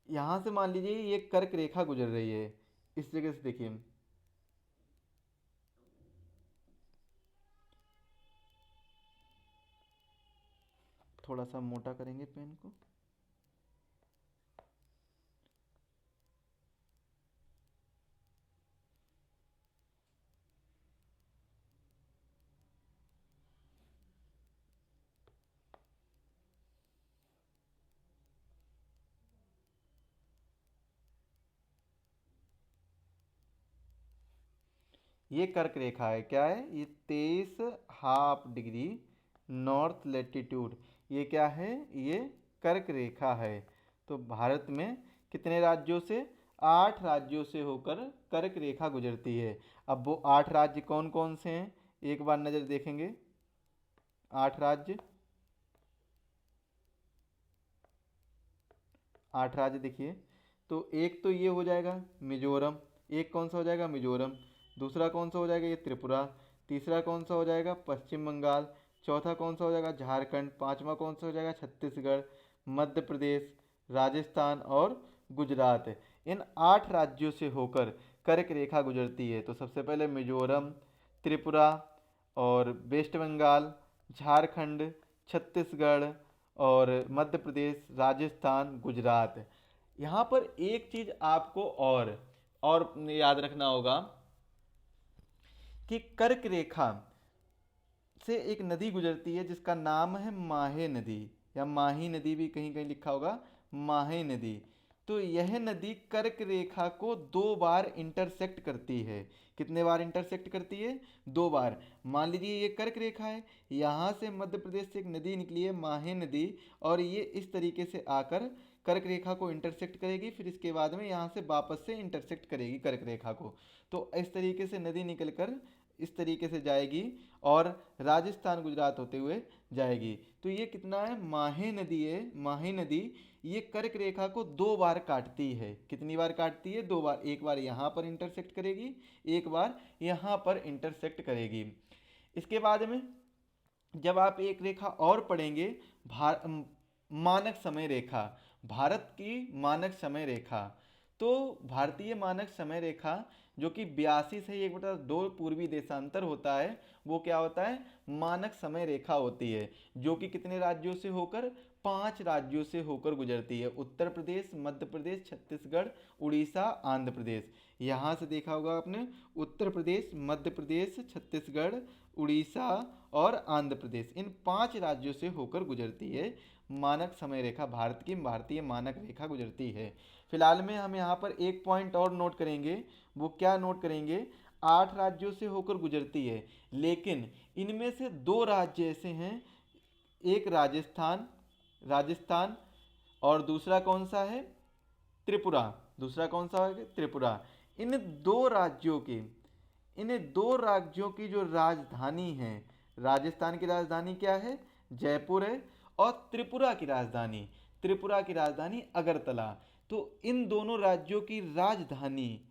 यहाँ से मान लीजिए ये कर्क रेखा गुजर रही है, इस जगह से देखिए, थोड़ा सा मोटा करेंगे पेन को। ये कर्क रेखा है। क्या है ये? 23.5 डिग्री नॉर्थ लेटीट्यूड, ये क्या है? ये कर्क रेखा है। तो भारत में कितने राज्यों से? 8 राज्यों से होकर कर्क रेखा गुजरती है। अब वो 8 राज्य कौन कौन से हैं, एक बार नजर देखेंगे। 8 राज्य, 8 राज्य देखिए। तो एक तो ये हो जाएगा मिजोरम, एक कौन सा हो जाएगा मिजोरम, दूसरा कौन सा हो जाएगा ये त्रिपुरा, तीसरा कौन सा हो जाएगा पश्चिम बंगाल, चौथा कौन सा हो जाएगा झारखंड, पांचवा कौन सा हो जाएगा छत्तीसगढ़, मध्य प्रदेश, राजस्थान और गुजरात। इन 8 राज्यों से होकर कर्क रेखा गुजरती है। तो सबसे पहले मिजोरम, त्रिपुरा और वेस्ट बंगाल, झारखंड, छत्तीसगढ़ और मध्य प्रदेश, राजस्थान, गुजरात। यहाँ पर एक चीज़ आपको और याद रखना होगा कि कर्क रेखा से एक नदी गुजरती है जिसका नाम है माहे नदी, या माही नदी भी कहीं कहीं लिखा होगा, माहे नदी। तो यह नदी कर्क रेखा को 2 बार इंटरसेक्ट करती है। कितने बार इंटरसेक्ट करती है? 2 बार। मान लीजिए ये कर्क रेखा है, यहाँ से मध्य प्रदेश से एक नदी निकली है माहे नदी, और ये इस तरीके से आकर कर्क रेखा को इंटरसेक्ट करेगी, फिर इसके बाद में यहाँ से वापस से इंटरसेक्ट करेगी कर्क रेखा को। तो इस तरीके से नदी निकलकर इस तरीके से जाएगी और राजस्थान गुजरात होते हुए जाएगी। तो ये कितना है, माहे नदी है, माहे नदी ये कर्क रेखा को 2 बार काटती है। कितनी बार काटती है? 2 बार। एक बार यहाँ पर इंटरसेक्ट करेगी, एक बार यहाँ पर इंटरसेक्ट करेगी। इसके बाद में जब आप एक रेखा और पढ़ेंगे, मानक समय रेखा, भारत की मानक समय रेखा। तो भारतीय मानक समय रेखा जो कि 82 से 1/2 पूर्वी देशांतर होता है, वो क्या होता है? मानक समय रेखा होती है, जो कि कितने राज्यों से होकर? 5 राज्यों से होकर गुजरती है। उत्तर प्रदेश, मध्य प्रदेश, छत्तीसगढ़, उड़ीसा, आंध्र प्रदेश। यहाँ से देखा होगा आपने, उत्तर प्रदेश, मध्य प्रदेश, छत्तीसगढ़, उड़ीसा और आंध्र प्रदेश, इन 5 राज्यों से होकर गुजरती है मानक समय रेखा। भारत की भारतीय मानक रेखा गुजरती है। फिलहाल में हम यहाँ पर एक पॉइंट और नोट करेंगे। वो क्या नोट करेंगे? 8 राज्यों से होकर गुजरती है, लेकिन इनमें से 2 राज्य ऐसे हैं, एक राजस्थान, राजस्थान, और दूसरा कौन सा है? त्रिपुरा। दूसरा कौन सा है? त्रिपुरा। इन 2 राज्यों की, इन 2 राज्यों की जो राजधानी है, राजस्थान की राजधानी क्या है? जयपुर है। और त्रिपुरा की राजधानी, त्रिपुरा की राजधानी अगरतला। तो इन दोनों राज्यों की राजधानी,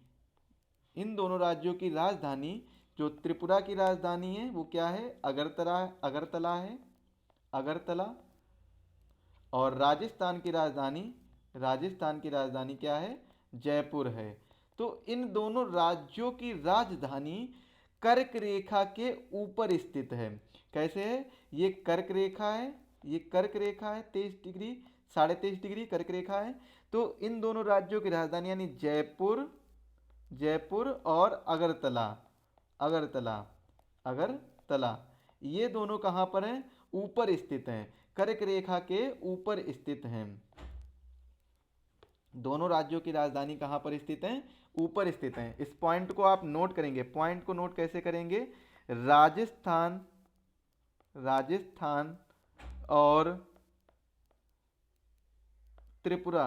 इन दोनों राज्यों की राजधानी, जो त्रिपुरा की राजधानी है वो क्या है? अगरतला, अगरतला है, अगरतला। और राजस्थान की राजधानी, राजस्थान की राजधानी क्या है? जयपुर है। तो इन दोनों राज्यों की राजधानी कर्क रेखा के ऊपर स्थित है। कैसे है? ये कर्क रेखा है, ये कर्क रेखा है 23 डिग्री, 23.5 डिग्री कर्क रेखा है। तो इन दोनों राज्यों की राजधानी यानी जयपुर, जयपुर और अगरतला, अगरतला, अगरतला, ये दोनों कहाँ पर हैं? ऊपर स्थित हैं, कर्क रेखा के ऊपर स्थित हैं। दोनों राज्यों की राजधानी कहाँ पर स्थित हैं? ऊपर स्थित हैं। इस पॉइंट को आप नोट करेंगे। पॉइंट को नोट कैसे करेंगे? राजस्थान, राजस्थान और त्रिपुरा,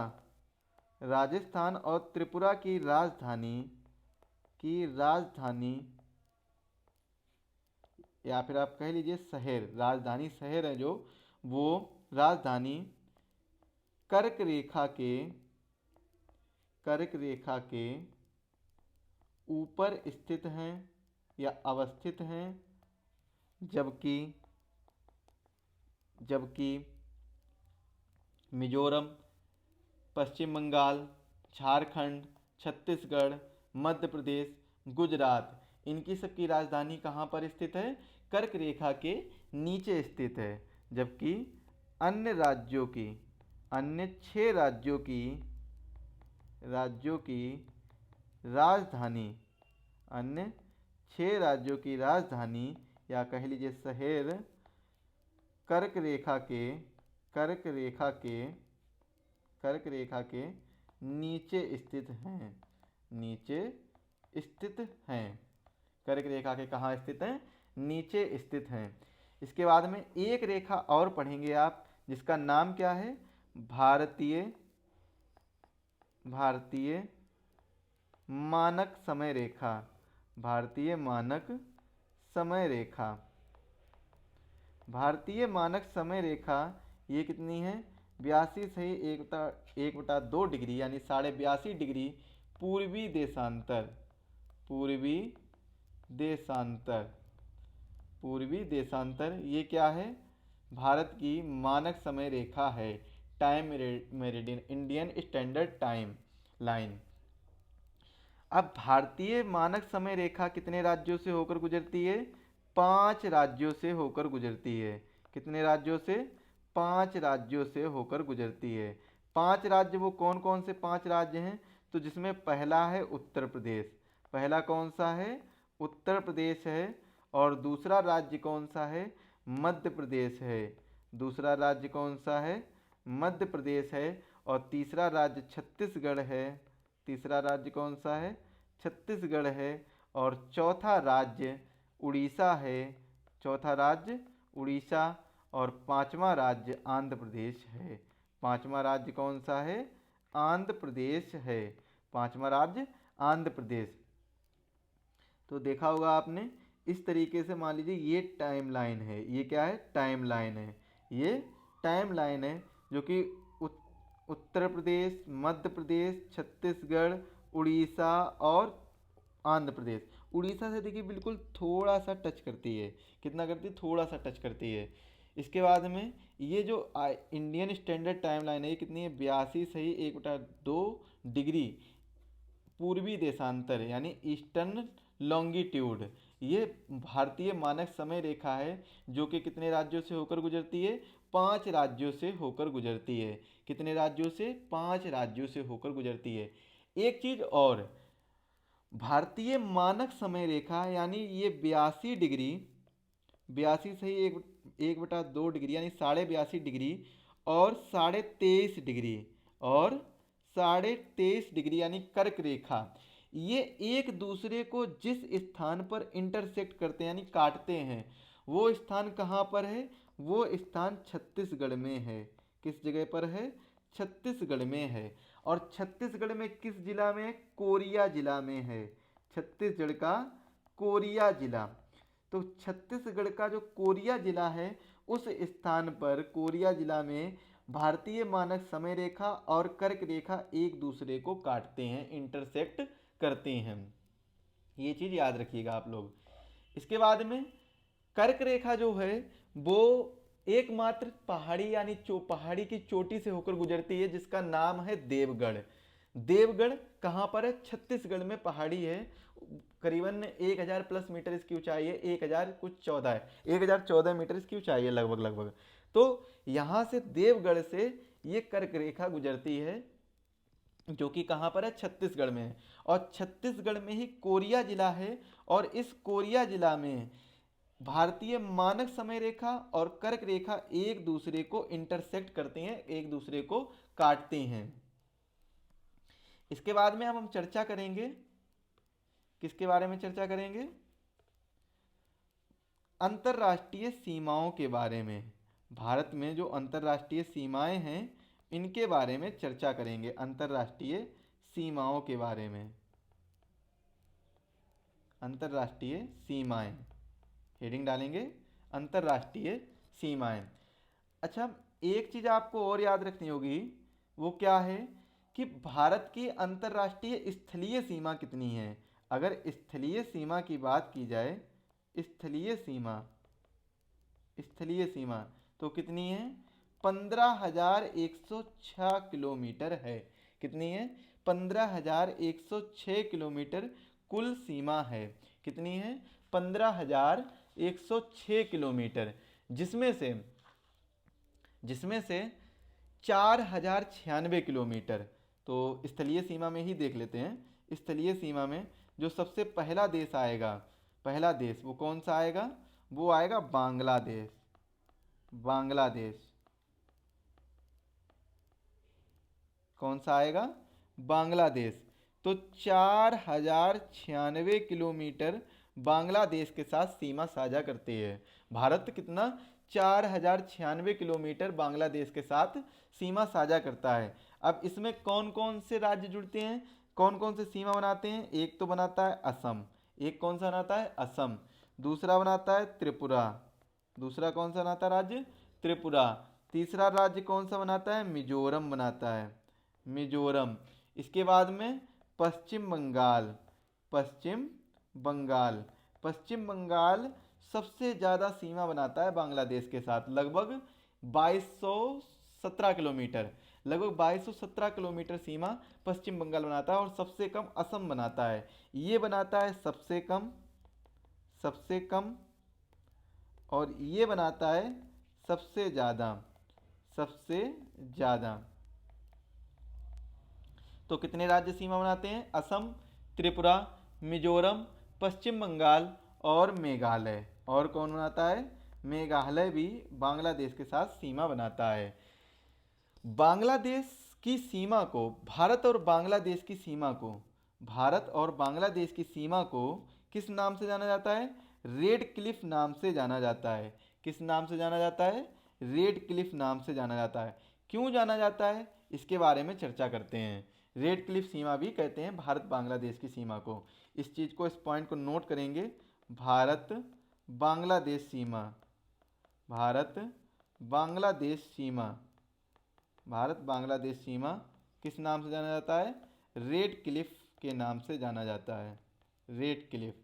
राजस्थान और त्रिपुरा की राजधानी, की राजधानी, या फिर आप कह लीजिए शहर, राजधानी शहर है जो, वो राजधानी कर्क रेखा के, कर्क रेखा के ऊपर स्थित हैं या अवस्थित हैं। जबकि, जबकि मिजोरम, पश्चिम बंगाल, झारखंड, छत्तीसगढ़, मध्य प्रदेश, गुजरात, इनकी सबकी राजधानी कहाँ पर स्थित है? कर्क रेखा के नीचे स्थित है। जबकि अन्य राज्यों की, अन्य 6 राज्यों की, राज्यों की राजधानी, अन्य 6 राज्यों की राजधानी या कह लीजिए शहर कर्क रेखा के, कर्क रेखा के, कर्क रेखा के नीचे स्थित हैं, नीचे स्थित हैं। कर्क रेखा के कहाँ स्थित हैं? नीचे स्थित हैं। इसके बाद में एक रेखा और पढ़ेंगे आप, जिसका नाम क्या है? भारतीय, भारतीय मानक समय रेखा, भारतीय मानक समय रेखा, भारतीय मानक समय रेखा ये कितनी है? 82 सही 1/2 डिग्री यानी 82.5 डिग्री पूर्वी देशांतर, पूर्वी देशांतर, पूर्वी देशांतर ये क्या है? भारत की मानक समय रेखा है, time meridian, Indian standard time line. अब भारतीय मानक समय रेखा कितने राज्यों से होकर गुजरती है? 5 राज्यों से होकर गुजरती है। कितने राज्यों से? 5 राज्यों से होकर गुजरती है। 5 राज्य वो कौन कौन से 5 राज्य हैं? तो जिसमें पहला है उत्तर प्रदेश, पहला कौन सा है? उत्तर प्रदेश है। और दूसरा राज्य कौन सा है? मध्य प्रदेश है। दूसरा राज्य कौन सा है? मध्य प्रदेश है। और तीसरा राज्य छत्तीसगढ़ है। तीसरा राज्य कौन सा है? छत्तीसगढ़ है। और चौथा राज्य उड़ीसा है, चौथा राज्य उड़ीसा। और पांचवा राज्य आंध्र प्रदेश है। पांचवा राज्य कौन सा है? आंध्र प्रदेश है। पांचवा राज्य आंध्र प्रदेश। तो देखा होगा आपने, इस तरीके से मान लीजिए ये टाइम लाइन है। ये क्या है? टाइम लाइन है। ये टाइम लाइन है जो कि उत्तर प्रदेश, मध्य प्रदेश, छत्तीसगढ़, उड़ीसा और आंध्र प्रदेश। उड़ीसा से देखिए बिल्कुल थोड़ा सा टच करती है। कितना करती है? थोड़ा सा टच करती है। इसके बाद में ये जो इंडियन स्टैंडर्ड टाइम लाइन है ये कितनी है? 82 सही 1/2 डिग्री पूर्वी देशांतर यानी ईस्टर्न लॉन्गिट्यूड। ये भारतीय मानक समय रेखा है जो कि कितने राज्यों से होकर गुजरती है? 5 राज्यों से होकर गुजरती है। कितने राज्यों से? 5 राज्यों से होकर गुजरती है। एक चीज और, भारतीय मानक समय रेखा यानी ये 82 डिग्री, 82 सही 1/2 डिग्री यानी 82.5 डिग्री और 23.5 डिग्री और 23.5 डिग्री यानी कर्क रेखा, ये एक दूसरे को जिस स्थान पर इंटरसेक्ट करते हैं यानी काटते हैं, वो स्थान कहाँ पर है? वो स्थान छत्तीसगढ़ में है। किस जगह पर है? छत्तीसगढ़ में है। और छत्तीसगढ़ में किस जिला में? कोरिया जिला में है। छत्तीसगढ़ का कोरिया जिला। तो छत्तीसगढ़ का जो कोरिया जिला है उस स्थान पर, कोरिया जिला में भारतीय मानक समय रेखा और कर्क रेखा एक दूसरे को काटते हैं, इंटरसेक्ट करते हैं। ये चीज याद रखिएगा आप लोग। इसके बाद में कर्क रेखा जो है वो एकमात्र पहाड़ी यानी पहाड़ी की चोटी से होकर गुजरती है जिसका नाम है देवगढ़। देवगढ़ कहाँ पर है? छत्तीसगढ़ में पहाड़ी है। करीबन 1000 प्लस मीटर इसकी ऊंचाई है, 1000 कुछ 14 है, 1014 मीटर इसकी ऊंचाई है लगभग लगभग। तो यहाँ से देवगढ़ से ये कर्क रेखा गुजरती है जो कि कहाँ पर है? छत्तीसगढ़ में है। और छत्तीसगढ़ में ही कोरिया जिला है और इस कोरिया जिला में भारतीय मानक समय रेखा और कर्क रेखा एक दूसरे को इंटरसेक्ट करते हैं, एक दूसरे को काटते हैं। इसके बाद में अब हम चर्चा करेंगे, किसके बारे में चर्चा करेंगे? अंतरराष्ट्रीय सीमाओं के बारे में। भारत में जो अंतरराष्ट्रीय सीमाएं हैं इनके बारे में चर्चा करेंगे। अंतरराष्ट्रीय सीमाओं के बारे में, अंतरराष्ट्रीय सीमाएं, हेडिंग डालेंगे अंतरराष्ट्रीय सीमाएं। अच्छा, एक चीज आपको और याद रखनी होगी, वो क्या है कि भारत की अंतरराष्ट्रीय स्थलीय सीमा कितनी है। अगर स्थलीय सीमा की बात की जाए, स्थलीय सीमा, स्थलीय सीमा तो कितनी है? 15,106 किलोमीटर है। कितनी है? 15,106 किलोमीटर कुल सीमा है। कितनी है? 15,106 किलोमीटर, जिसमें से 4,096 किलोमीटर तो स्थलीय सीमा में ही देख लेते हैं। स्थलीय सीमा में जो सबसे पहला देश आएगा, पहला देश वो कौन सा आएगा? वो आएगा बांग्लादेश। बांग्लादेश कौन सा आएगा? बांग्लादेश। तो 4,096 किलोमीटर बांग्लादेश के साथ सीमा साझा करती है भारत। कितना? 4,096 किलोमीटर बांग्लादेश के साथ सीमा साझा करता है। अब इसमें कौन कौन से राज्य जुड़ते हैं? कौन कौन से सीमा बनाते हैं? एक तो बनाता है असम, एक कौन सा बनाता है? असम। दूसरा बनाता है त्रिपुरा, दूसरा कौन सा बनाता है राज्य? त्रिपुरा। तीसरा राज्य कौन सा बनाता है? मिजोरम बनाता है, मिजोरम। इसके बाद में पश्चिम बंगाल, पश्चिम बंगाल, पश्चिम बंगाल सबसे ज़्यादा सीमा बनाता है बांग्लादेश के साथ, लगभग 2217 किलोमीटर, लगभग 2217 किलोमीटर सीमा पश्चिम बंगाल बनाता है, और सबसे कम असम बनाता है। ये बनाता है सबसे कम, सबसे कम, और ये बनाता है सबसे ज़्यादा, सबसे ज़्यादा। तो कितने राज्य सीमा बनाते हैं? असम, त्रिपुरा, मिजोरम, पश्चिम बंगाल और मेघालय। और कौन बनाता है? मेघालय भी बांग्लादेश के साथ सीमा बनाता है। बांग्लादेश की सीमा को, भारत और बांग्लादेश की सीमा को, भारत और बांग्लादेश की सीमा को किस नाम से जाना जाता है? रेड क्लिफ नाम से जाना जाता है। किस नाम से जाना जाता है? रेड क्लिफ नाम से जाना जाता है। क्यों जाना जाता है, इसके बारे में चर्चा करते हैं। रेड क्लिफ सीमा भी कहते हैं भारत बांग्लादेश की सीमा को। इस चीज़ को, इस पॉइंट को नोट करेंगे। भारत बांग्लादेश सीमा, भारत बांग्लादेश सीमा, भारत बांग्लादेश सीमा किस नाम से जाना जाता है? रेड क्लिफ के नाम से जाना जाता है, रेड क्लिफ।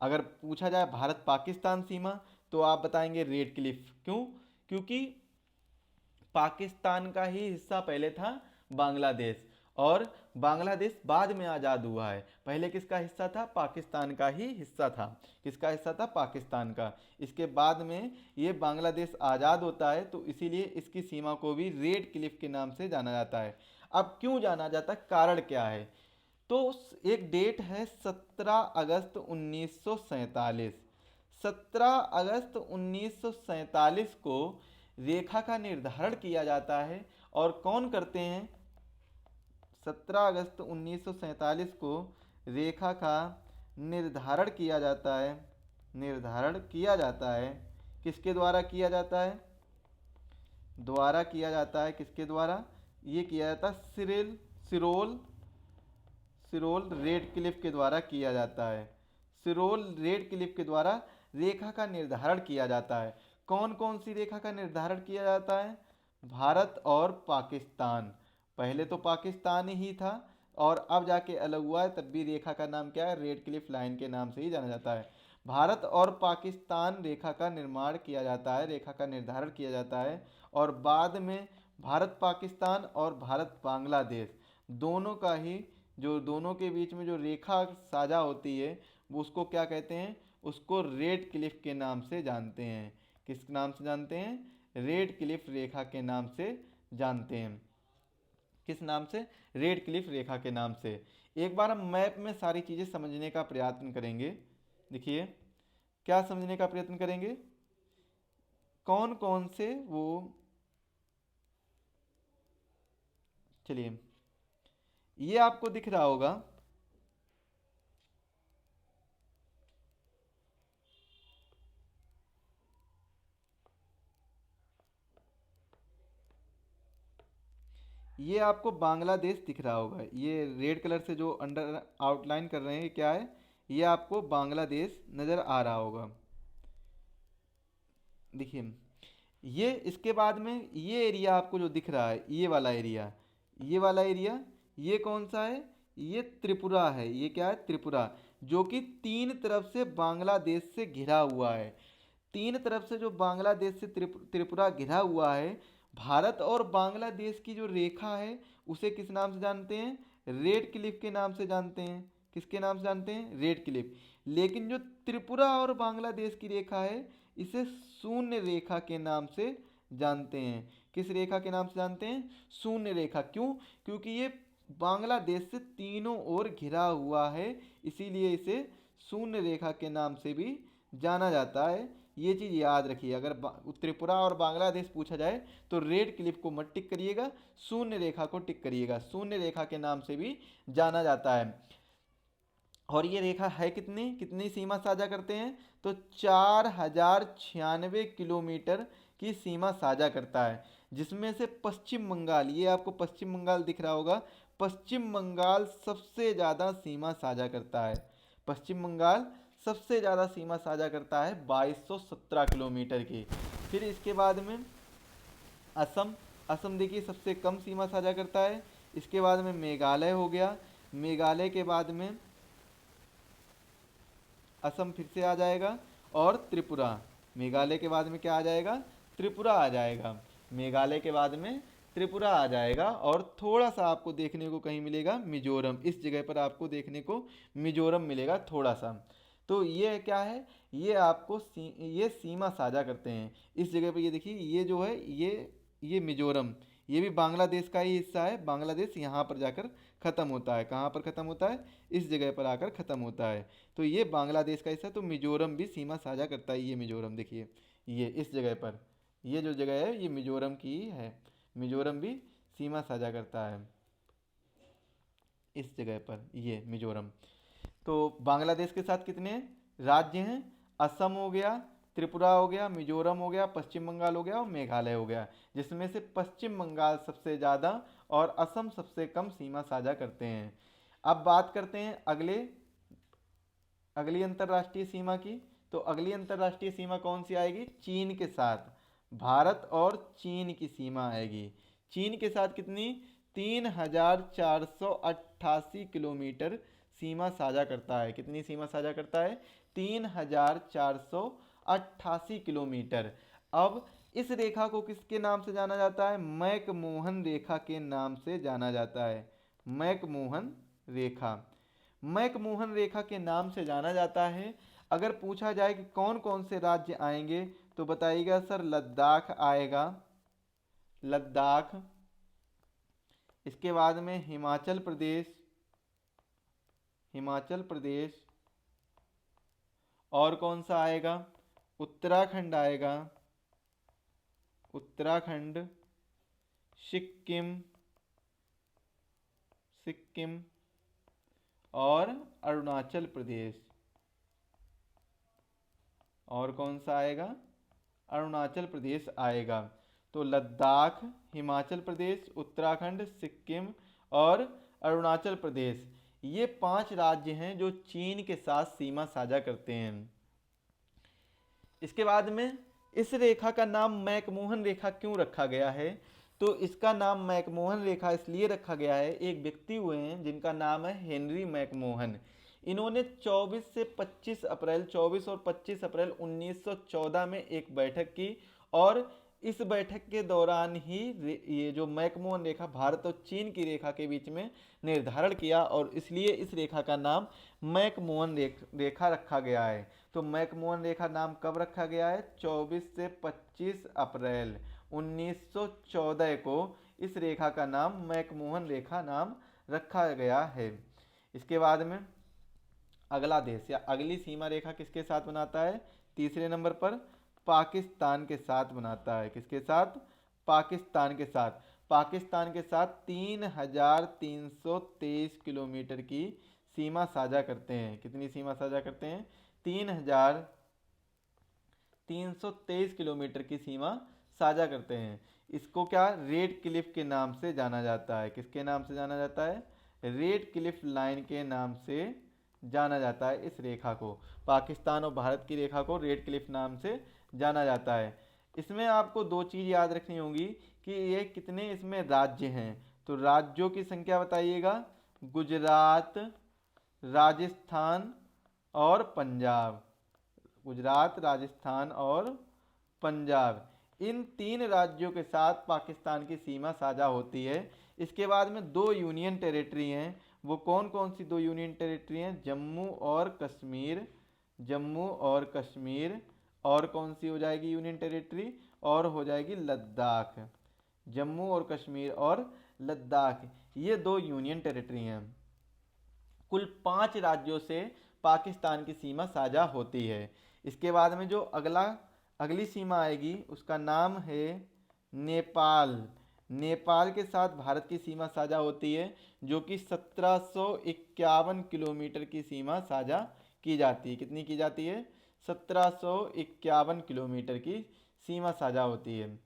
अगर पूछा जाए भारत पाकिस्तान सीमा, तो आप बताएंगे रेड क्लिफ। क्यों? क्योंकि पाकिस्तान का ही हिस्सा पहले था बांग्लादेश, और बांग्लादेश बाद में आज़ाद हुआ है। पहले किसका हिस्सा था? पाकिस्तान का ही हिस्सा था। किसका हिस्सा था? पाकिस्तान का। इसके बाद में ये बांग्लादेश आज़ाद होता है, तो इसीलिए इसकी सीमा को भी रेड क्लिफ के नाम से जाना जाता है। अब क्यों जाना जाता है, कारण क्या है? तो एक डेट है 17 अगस्त 1947। 17 अगस्त 1947 को रेखा का निर्धारण किया जाता है। और कौन करते हैं? 17 अगस्त 1947 को रेखा का निर्धारण किया जाता है, निर्धारण किया जाता है। किसके द्वारा किया जाता है? द्वारा किया जाता है। किसके द्वारा ये किया जाता है? सिरोल, सिरोल रेड क्लिफ के द्वारा किया जाता है। सिरोल रेड क्लिफ के द्वारा रेखा का निर्धारण किया जाता है। कौन कौन सी रेखा का निर्धारण किया जाता है? भारत और पाकिस्तान। पहले तो पाकिस्तान ही था, और अब जाके अलग हुआ है, तब भी रेखा का नाम क्या है? रेड क्लिफ लाइन के नाम से ही जाना जाता है। भारत और पाकिस्तान रेखा का निर्माण किया जाता है, रेखा का निर्धारण किया जाता है, और बाद में भारत पाकिस्तान और भारत बांग्लादेश दोनों का ही, जो दोनों के बीच में जो रेखा साझा होती है, वो उसको क्या कहते हैं? उसको रेड क्लिफ के नाम से जानते हैं। किस नाम से जानते हैं? रेड क्लिफ रेखा के नाम से जानते हैं। किस नाम से? रेड क्लिफ रेखा के नाम से। एक बार हम मैप में सारी चीज़ें समझने का प्रयत्न करेंगे। देखिए, क्या समझने का प्रयत्न करेंगे? कौन कौन से वो, चलिए, ये आपको दिख रहा होगा, ये आपको बांग्लादेश दिख रहा होगा। ये रेड कलर से जो अंडर आउटलाइन कर रहे हैं, ये क्या है? ये आपको बांग्लादेश नज़र आ रहा होगा। देखिए, ये इसके बाद में ये एरिया आपको जो दिख रहा है, ये वाला एरिया, ये वाला एरिया, ये कौन सा है? ये त्रिपुरा है। ये क्या है? त्रिपुरा, जो कि तीन तरफ से बांग्लादेश से घिरा हुआ है। तीन तरफ से जो बांग्लादेश से त्रिपुरा घिरा हुआ है, भारत और बांग्लादेश की जो रेखा है, उसे किस नाम से जानते हैं? रेड क्लिफ के नाम से जानते हैं। किसके नाम से जानते हैं? Red Cliff. लेकिन जो त्रिपुरा और बांग्लादेश की रेखा है, इसे शून्य रेखा के नाम से जानते हैं। किस रेखा के नाम से जानते हैं? शून्य रेखा। क्यों? क्योंकि ये बांग्लादेश से तीनों ओर घिरा हुआ है, इसीलिए इसे शून्य रेखा के नाम से भी जाना जाता है। ये चीज़ याद रखिए। अगर त्रिपुरा और बांग्लादेश पूछा जाए, तो रेड क्लिफ को मत टिक करिएगा, शून्य रेखा को टिक करिएगा। शून्य रेखा के नाम से भी जाना जाता है। और ये रेखा है कितनी, कितनी सीमा साझा करते हैं? तो 4096 किलोमीटर की सीमा साझा करता है, जिसमें से पश्चिम बंगाल, ये आपको पश्चिम बंगाल दिख रहा होगा, पश्चिम बंगाल सबसे ज़्यादा सीमा साझा करता है। पश्चिम बंगाल सबसे ज़्यादा सीमा साझा करता है 2217 किलोमीटर की। फिर इसके बाद में असम, असम देखिए सबसे कम सीमा साझा करता है। इसके बाद में मेघालय हो गया, मेघालय के बाद में असम फिर से आ जाएगा, और त्रिपुरा। मेघालय के बाद में क्या आ जाएगा? त्रिपुरा आ जाएगा। मेघालय के बाद में त्रिपुरा आ जाएगा, और थोड़ा सा आपको देखने को कहीं मिलेगा मिजोरम। इस जगह पर आपको देखने को मिजोरम मिलेगा थोड़ा सा। तो ये क्या है? ये आपको ये सीमा साझा करते हैं इस जगह पर। ये देखिए, ये जो है ये मिजोरम, ये भी बांग्लादेश का ही हिस्सा है। बांग्लादेश यहाँ पर जाकर ख़त्म होता है। कहाँ पर ख़त्म होता है? इस जगह पर आकर ख़त्म होता है। तो ये बांग्लादेश का हिस्सा। तो मिजोरम भी सीमा साझा करता है। ये मिजोरम देखिए, ये इस जगह पर, ये जो जगह है ये मिजोरम की ही है। मिजोरम भी सीमा साझा करता है इस जगह पर, ये मिजोरम। तो बांग्लादेश के साथ कितने राज्य हैं? असम हो गया, त्रिपुरा हो गया, मिजोरम हो गया, पश्चिम बंगाल हो गया और मेघालय हो गया, जिसमें से पश्चिम बंगाल सबसे ज़्यादा और असम सबसे कम सीमा साझा करते हैं। अब बात करते हैं अगली अंतर्राष्ट्रीय सीमा की। तो अगली अंतर्राष्ट्रीय सीमा कौन सी आएगी? चीन के साथ। भारत और चीन की सीमा आएगी। चीन के साथ कितनी? 3488 किलोमीटर सीमा साझा करता है। कितनी सीमा साझा करता है? 3488 किलोमीटर। अब इस रेखा को किसके नाम से जाना जाता है? मैकमोहन रेखा के नाम से जाना जाता है। मैकमोहन रेखा, मैकमोहन रेखा के नाम से जाना जाता है। अगर पूछा जाए कि कौन कौन से राज्य आएंगे, तो बताइएगा सर लद्दाख आएगा, लद्दाख। इसके बाद में हिमाचल प्रदेश, हिमाचल प्रदेश, और कौन सा आएगा? उत्तराखंड आएगा, उत्तराखंड, सिक्किम, सिक्किम, और अरुणाचल प्रदेश। और कौन सा आएगा? अरुणाचल प्रदेश आएगा। तो लद्दाख, हिमाचल प्रदेश, उत्तराखंड, सिक्किम और अरुणाचल प्रदेश, ये 5 राज्य हैं जो चीन के साथ सीमा साझा करते हैं। इसके बाद में इस रेखा का नाम मैकमोहन रेखा क्यों रखा गया है? तो इसका नाम मैकमोहन रेखा इसलिए रखा गया है, एक व्यक्ति हुए हैं जिनका नाम है हेनरी मैकमोहन। इन्होंने 24 और 25 अप्रैल 1914 में एक बैठक की, और इस बैठक के दौरान ही ये जो मैकमोहन रेखा भारत और चीन की रेखा के बीच में निर्धारण किया, और इसलिए इस रेखा का नाम मैकमोहन रेखा रखा गया है। तो मैकमोहन रेखा नाम कब रखा गया है? 24 से 25 अप्रैल 1914 को इस रेखा का नाम मैकमोहन रेखा नाम रखा गया है। इसके बाद में अगला देश या अगली सीमा रेखा किसके साथ बनाता है? तीसरे नंबर पर पाकिस्तान के साथ बनाता है। किसके साथ? पाकिस्तान के साथ। पाकिस्तान के साथ 3323 किलोमीटर की सीमा साझा करते हैं। कितनी सीमा साझा करते हैं? 3323 किलोमीटर की सीमा साझा करते हैं। इसको क्या रेड क्लिफ के नाम से जाना जाता है? किसके नाम से जाना जाता है? रेड क्लिफ लाइन के नाम से जाना जाता है इस रेखा को। पाकिस्तान और भारत की रेखा को रेड क्लिफ नाम से जाना जाता है। इसमें आपको 2 चीज़ याद रखनी होगी कि ये कितने इसमें राज्य हैं। तो राज्यों की संख्या बताइएगा। गुजरात, राजस्थान और पंजाब। गुजरात, राजस्थान और पंजाब, इन 3 राज्यों के साथ पाकिस्तान की सीमा साझा होती है। इसके बाद में 2 यूनियन टेरिटरी हैं। वो कौन कौन सी 2 यूनियन टेरिटरी हैं? जम्मू और कश्मीर, जम्मू और कश्मीर। और कौन सी हो जाएगी यूनियन टेरिटरी? और हो जाएगी लद्दाख। जम्मू और कश्मीर और लद्दाख, ये 2 यूनियन टेरिटरी हैं। कुल 5 राज्यों से पाकिस्तान की सीमा साझा होती है। इसके बाद में जो अगली सीमा आएगी उसका नाम है नेपाल। नेपाल के साथ भारत की सीमा साझा होती है, जो कि 1751 किलोमीटर की सीमा साझा की जाती है। कितनी की जाती है? 1751 किलोमीटर की सीमा साझा होती है।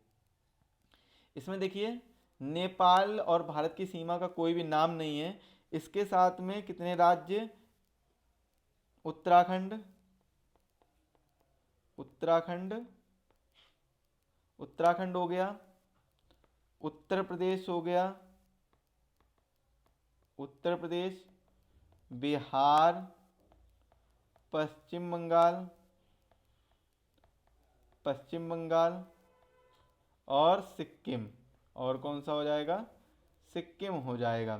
इसमें देखिए नेपाल और भारत की सीमा का कोई भी नाम नहीं है। इसके साथ में कितने राज्य? उत्तराखंड, उत्तराखंड, उत्तराखंड हो गया, उत्तर प्रदेश हो गया, उत्तर प्रदेश, बिहार, पश्चिम बंगाल, पश्चिम बंगाल और सिक्किम। और कौन सा हो जाएगा? सिक्किम हो जाएगा।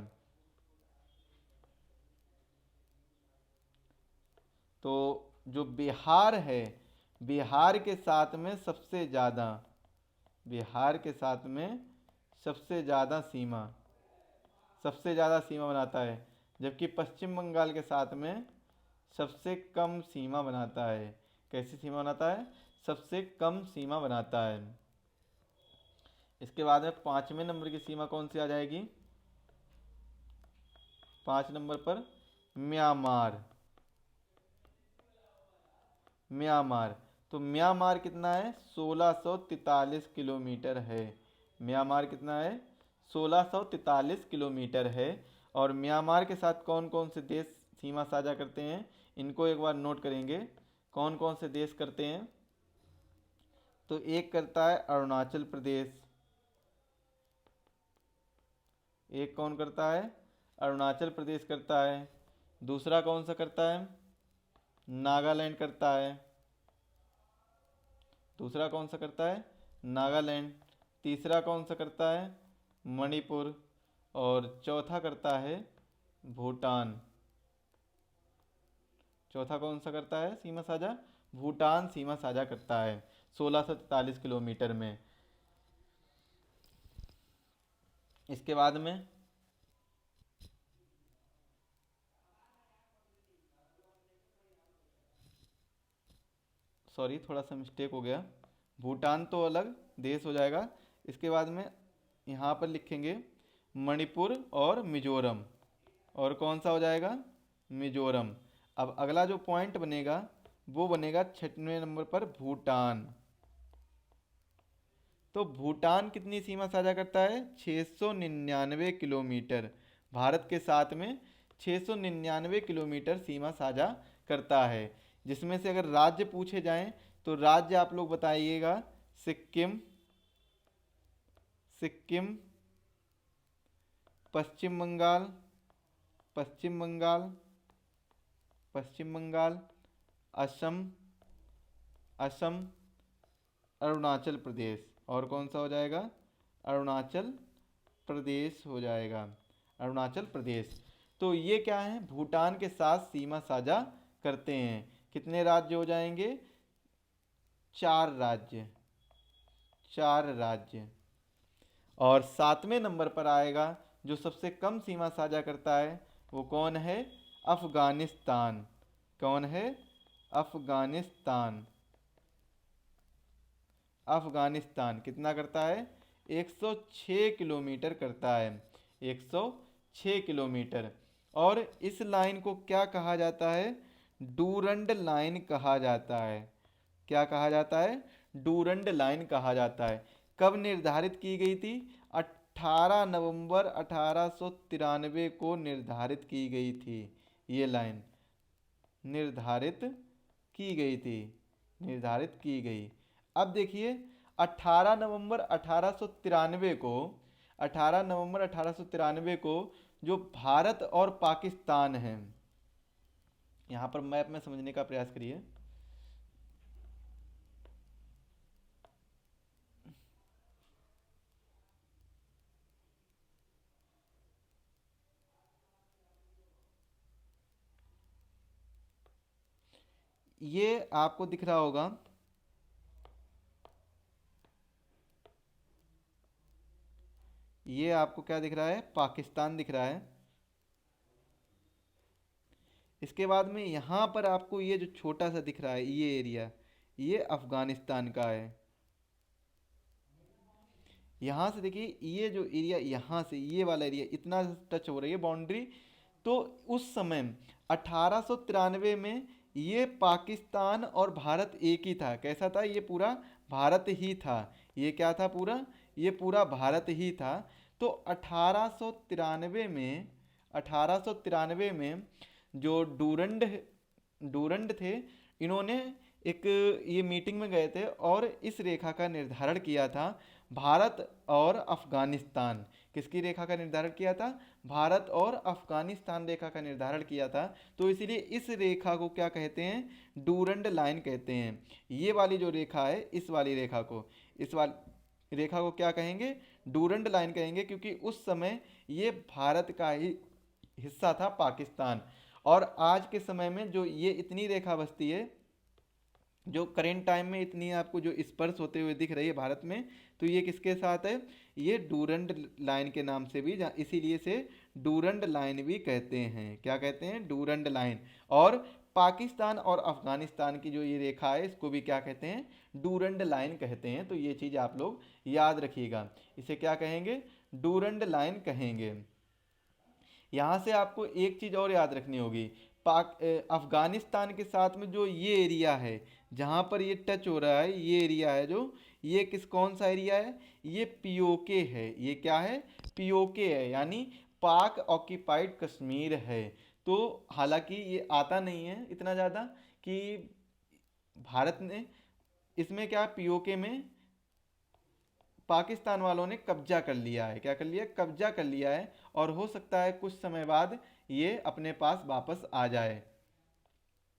तो जो बिहार है, बिहार के साथ में सबसे ज़्यादा, बिहार के साथ में सबसे ज़्यादा सीमा, सबसे ज़्यादा सीमा बनाता है, जबकि पश्चिम बंगाल के साथ में सबसे कम सीमा बनाता है। कैसी सीमा बनाता है? सबसे कम सीमा बनाता है। इसके बाद में 5वें नंबर की सीमा कौन सी आ जाएगी? 5 नंबर पर म्यांमार, म्यांमार। तो म्यांमार कितना है? 1643 किलोमीटर है। म्यांमार कितना है? 1643 किलोमीटर है। और म्यांमार के साथ कौन कौन से देश सीमा साझा करते हैं, इनको एक बार नोट करेंगे। कौन कौन से देश करते हैं? तो एक करता है अरुणाचल प्रदेश, एक कौन करता है? अरुणाचल प्रदेश करता है। दूसरा कौन सा करता है? नागालैंड करता है। दूसरा कौन सा करता है? नागालैंड। तीसरा कौन सा करता है? मणिपुर। और चौथा करता है भूटान। चौथा कौन सा करता है सीमा साझा? भूटान सीमा साझा करता है 1643 किलोमीटर में। इसके बाद में सॉरी, थोड़ा सा मिस्टेक हो गया, भूटान तो अलग देश हो जाएगा। इसके बाद में यहाँ पर लिखेंगे मणिपुर और मिजोरम। और कौन सा हो जाएगा? मिजोरम। अब अगला जो पॉइंट बनेगा वो बनेगा 6वें नंबर पर भूटान। तो भूटान कितनी सीमा साझा करता है? 699 किलोमीटर। भारत के साथ में 699 किलोमीटर सीमा साझा करता है। जिसमें से अगर राज्य पूछे जाएं तो राज्य आप लोग बताइएगा। सिक्किम, सिक्किम, पश्चिम बंगाल, पश्चिम बंगाल, पश्चिम बंगाल, असम, असम, अरुणाचल प्रदेश। और कौन सा हो जाएगा? अरुणाचल प्रदेश हो जाएगा, अरुणाचल प्रदेश। तो ये क्या है? भूटान के साथ सीमा साझा करते हैं। कितने राज्य हो जाएंगे? 4 राज्य, 4 राज्य। और 7वें नंबर पर आएगा जो सबसे कम सीमा साझा करता है, वो कौन है? अफगानिस्तान। कौन है? अफगानिस्तान। अफगानिस्तान कितना करता है? 106 किलोमीटर करता है, 106 किलोमीटर। और इस लाइन को क्या कहा जाता है? डूरंड लाइन कहा जाता है। क्या कहा जाता है? डूरंड लाइन कहा जाता है। कब निर्धारित की गई थी? 18 नवंबर 1893 को निर्धारित की गई थी। ये लाइन निर्धारित की गई थी, निर्धारित की गई। अब देखिए 18 नवंबर 1893 को, 18 नवंबर 1893 को जो भारत और पाकिस्तान है, यहाँ पर मैप में समझने का प्रयास करिए। ये आपको दिख रहा होगा, ये आपको क्या दिख रहा है? पाकिस्तान दिख रहा है। इसके बाद में यहाँ पर आपको ये जो छोटा सा दिख रहा है ये एरिया, ये अफगानिस्तान का है। यहाँ से देखिए ये जो एरिया, यहाँ से ये वाला एरिया इतना टच हो रही है बाउंड्री। तो उस समय 1893 में ये पाकिस्तान और भारत एक ही था। कैसा था? ये पूरा भारत ही था। ये क्या था? पूरा, ये पूरा भारत ही था। तो 1893 में जो डूरंड थे, इन्होंने एक ये मीटिंग में गए थे और इस रेखा का निर्धारण किया था। भारत और अफगानिस्तान, किसकी रेखा का निर्धारण किया था? भारत और अफगानिस्तान रेखा का निर्धारण किया था। तो इसीलिए इस रेखा को क्या कहते हैं? डूरंड लाइन कहते हैं। ये वाली जो रेखा है, इस वाली रेखा को क्या कहेंगे? डूरंड लाइन कहेंगे, क्योंकि उस समय ये भारत का ही हिस्सा था, पाकिस्तान। और आज के समय में जो ये इतनी रेखा बसती है, जो करेंट टाइम में इतनी आपको जो स्पर्श होते हुए दिख रही है भारत में, तो ये किसके साथ है? ये डूरंड लाइन के नाम से भी इसीलिए से डूरंड लाइन भी कहते हैं। क्या कहते हैं? Durand line. और पाकिस्तान और अफगानिस्तान की जो ये रेखा है, इसको भी क्या कहते हैं? डूरंड लाइन कहते हैं। तो ये चीज़ आप लोग याद रखिएगा, इसे क्या कहेंगे? डूरंड लाइन कहेंगे। यहाँ से आपको एक चीज़ और याद रखनी होगी, अफगानिस्तान के साथ में जो ये एरिया है, जहाँ पर ये टच हो रहा है, ये एरिया है जो, ये कौन सा एरिया है? ये पीओके है। ये क्या है? पीओके है, यानी पाक ऑक्यूपाइड कश्मीर है। तो हालांकि ये आता नहीं है इतना ज़्यादा कि भारत ने इसमें क्या, पीओके में पाकिस्तान वालों ने कब्जा कर लिया है। क्या कर लिया? कब्जा कर लिया है। और हो सकता है कुछ समय बाद ये अपने पास वापस आ जाए।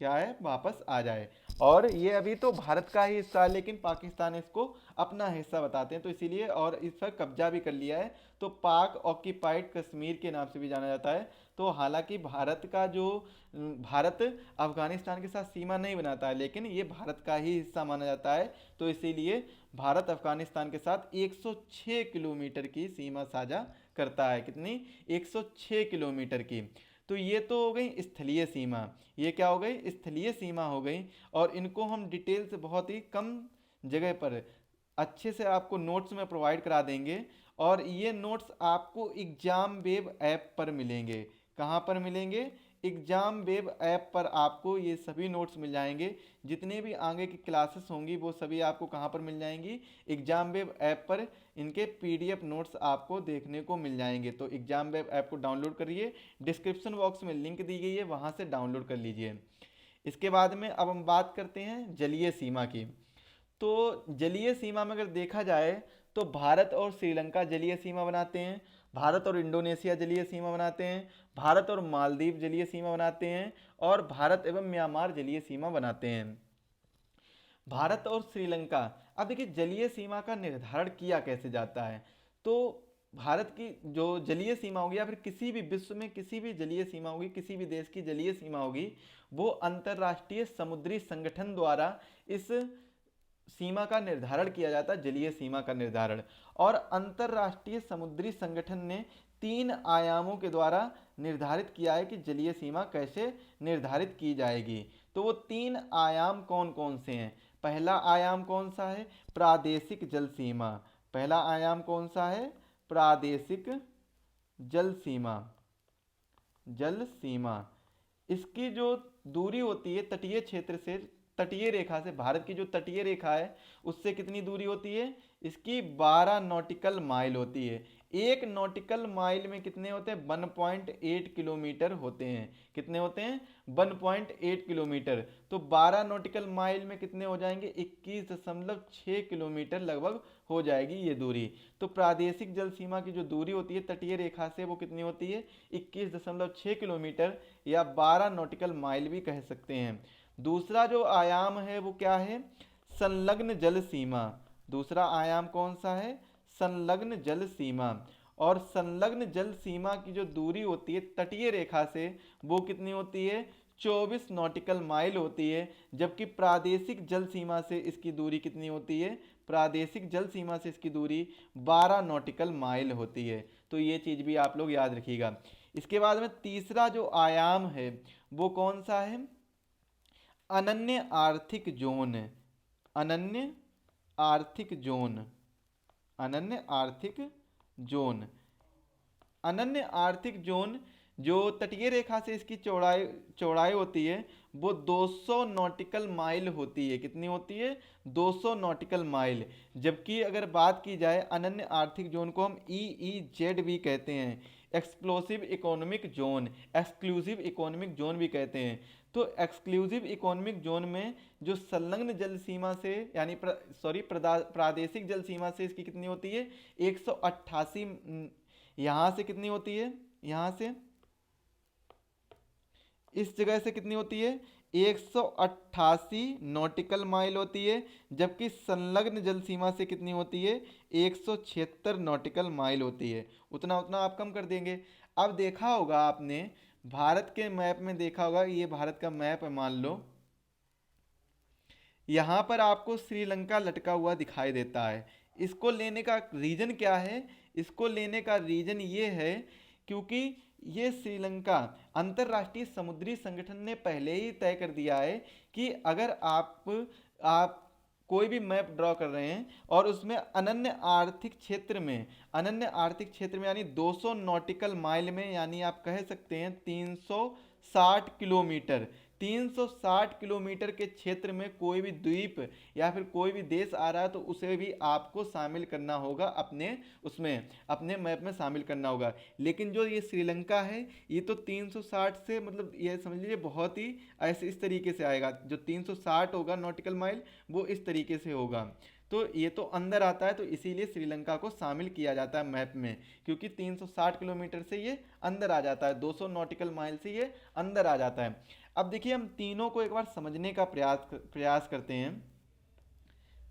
क्या है? वापस आ जाए। और ये अभी तो भारत का ही हिस्सा है, लेकिन पाकिस्तान इसको अपना हिस्सा बताते हैं, तो इसीलिए, और इस पर कब्जा भी कर लिया है, तो पाक ऑक्यूपाइड कश्मीर के नाम से भी जाना जाता है। तो हालांकि भारत अफगानिस्तान के साथ सीमा नहीं बनाता है, लेकिन ये भारत का ही हिस्सा माना जाता है। तो इसीलिए भारत अफगानिस्तान के साथ 106 किलोमीटर की सीमा साझा करता है। कितनी? 106 किलोमीटर की। तो ये तो हो गई स्थलीय सीमा। ये क्या हो गई? स्थलीय सीमा हो गई। और इनको हम डिटेल से बहुत ही कम जगह पर अच्छे से आपको नोट्स में प्रोवाइड करा देंगे। और ये नोट्स आपको एग्जाम वेब ऐप पर मिलेंगे। कहाँ पर मिलेंगे? एग्जाम वेब ऐप पर आपको ये सभी नोट्स मिल जाएंगे। जितने भी आगे की क्लासेस होंगी वो सभी आपको कहाँ पर मिल जाएंगी? एग्जाम वेब ऐप पर इनके पीडीएफ नोट्स आपको देखने को मिल जाएंगे। तो एग्जाम वेब ऐप को डाउनलोड करिए, डिस्क्रिप्शन बॉक्स में लिंक दी गई है, वहाँ से डाउनलोड कर लीजिए। इसके बाद में अब हम बात करते हैं जलीय सीमा की। तो जलीय सीमा में अगर देखा जाए तो भारत और श्रीलंका जलीय सीमा बनाते हैं, भारत और इंडोनेशिया जलीय सीमा बनाते हैं, भारत और मालदीव जलीय सीमा बनाते हैं, और भारत एवं म्यांमार जलीय सीमा बनाते हैं। भारत और श्रीलंका, अब देखिए जलीय सीमा का निर्धारण किया कैसे जाता है। तो भारत की जो जलीय सीमा होगी, या फिर किसी भी विश्व में किसी भी जलीय सीमा होगी, किसी भी देश की जलीय सीमा होगी, वो अंतर्राष्ट्रीय समुद्री संगठन द्वारा इस सीमा का निर्धारण किया जाता है, जलीय सीमा का निर्धारण। और अंतर्राष्ट्रीय समुद्री संगठन ने 3 आयामों के द्वारा निर्धारित किया है कि जलीय सीमा कैसे निर्धारित की जाएगी। तो वो 3 आयाम कौन कौन से हैं? पहला आयाम कौन सा है? प्रादेशिक जल सीमा। पहला आयाम कौन सा है? प्रादेशिक जल सीमा। जल सीमा, इसकी जो दूरी होती है तटीय क्षेत्र से, तटीय रेखा से, भारत की जो तटीय रेखा है उससे कितनी दूरी होती है? इसकी 12 नॉटिकल माइल होती है। 1 नॉटिकल माइल में कितने होते हैं? 1.8 किलोमीटर होते हैं। कितने होते हैं? 1.8 किलोमीटर। तो 12 नॉटिकल माइल में कितने हो जाएंगे? 21.6 किलोमीटर लगभग हो जाएगी ये दूरी। तो प्रादेशिक जल सीमा की जो दूरी होती है तटीय रेखा से, वो कितनी होती है? 21.6 किलोमीटर, या 12 नॉटिकल माइल भी कह सकते हैं। दूसरा जो आयाम है वो क्या है? संलग्न जल सीमा। दूसरा आयाम कौन सा है? संलग्न जल सीमा। और संलग्न जल सीमा की जो दूरी होती है तटीय रेखा से, वो कितनी होती है? 24 नॉटिकल माइल होती है। जबकि प्रादेशिक जल सीमा से इसकी दूरी कितनी होती है? प्रादेशिक जल सीमा से इसकी दूरी 12 नॉटिकल माइल होती है। तो ये चीज़ भी आप लोग याद रखिएगा। इसके बाद में तीसरा जो आयाम है वो कौन सा है? अनन्य आर्थिक जोन। अनन्य आर्थिक जोन। अनन्य आर्थिक जोन। अनन्य आर्थिक जोन जो तटीय रेखा से इसकी चौड़ाई चौड़ाई होती है वो 200 नॉटिकल माइल होती है। कितनी होती है? 200 नॉटिकल माइल। जबकि अगर बात की जाए अनन्य आर्थिक जोन को हम EEZ भी कहते हैं, exclusive economic zone, exclusive economic zone भी कहते हैं। तो एक्सक्लूसिव इकोनॉमिक जोन में जो संलग्न जल सीमा से यानी प्रादेशिक जल सीमा से इसकी कितनी होती है? 188। यहाँ से कितनी होती है? यहाँ से इस जगह से कितनी होती है? 188 नॉटिकल माइल होती है। जबकि संलग्न जल सीमा से कितनी होती है? 176 नॉटिकल माइल होती है। उतना उतना आप कम कर देंगे। अब देखा होगा आपने भारत के मैप में, देखा होगा ये भारत का मैप है मान लो, यहाँ पर आपको श्रीलंका लटका हुआ दिखाई देता है। इसको लेने का रीजन क्या है? इसको लेने का रीजन ये है क्योंकि ये श्रीलंका अंतर्राष्ट्रीय समुद्री संगठन ने पहले ही तय कर दिया है कि अगर आप कोई भी मैप ड्रॉ कर रहे हैं और उसमें अनन्य आर्थिक क्षेत्र में यानी 200 नॉटिकल माइल में, यानी आप कह सकते हैं 360 किलोमीटर, 360 किलोमीटर के क्षेत्र में कोई भी द्वीप या फिर कोई भी देश आ रहा है तो उसे भी आपको शामिल करना होगा अपने मैप में शामिल करना होगा। लेकिन जो ये श्रीलंका है ये तो 360 से, मतलब ये समझ लीजिए बहुत ही ऐसे इस तरीके से आएगा। जो 360 होगा नॉटिकल माइल वो इस तरीके से होगा। तो ये तो अंदर आता है, तो इसीलिए श्रीलंका को शामिल किया जाता है मैप में, क्योंकि 360 किलोमीटर से ये अंदर आ जाता है, 200 नॉटिकल माइल से ये अंदर आ जाता है। अब देखिए हम तीनों को एक बार समझने का प्रयास करते हैं।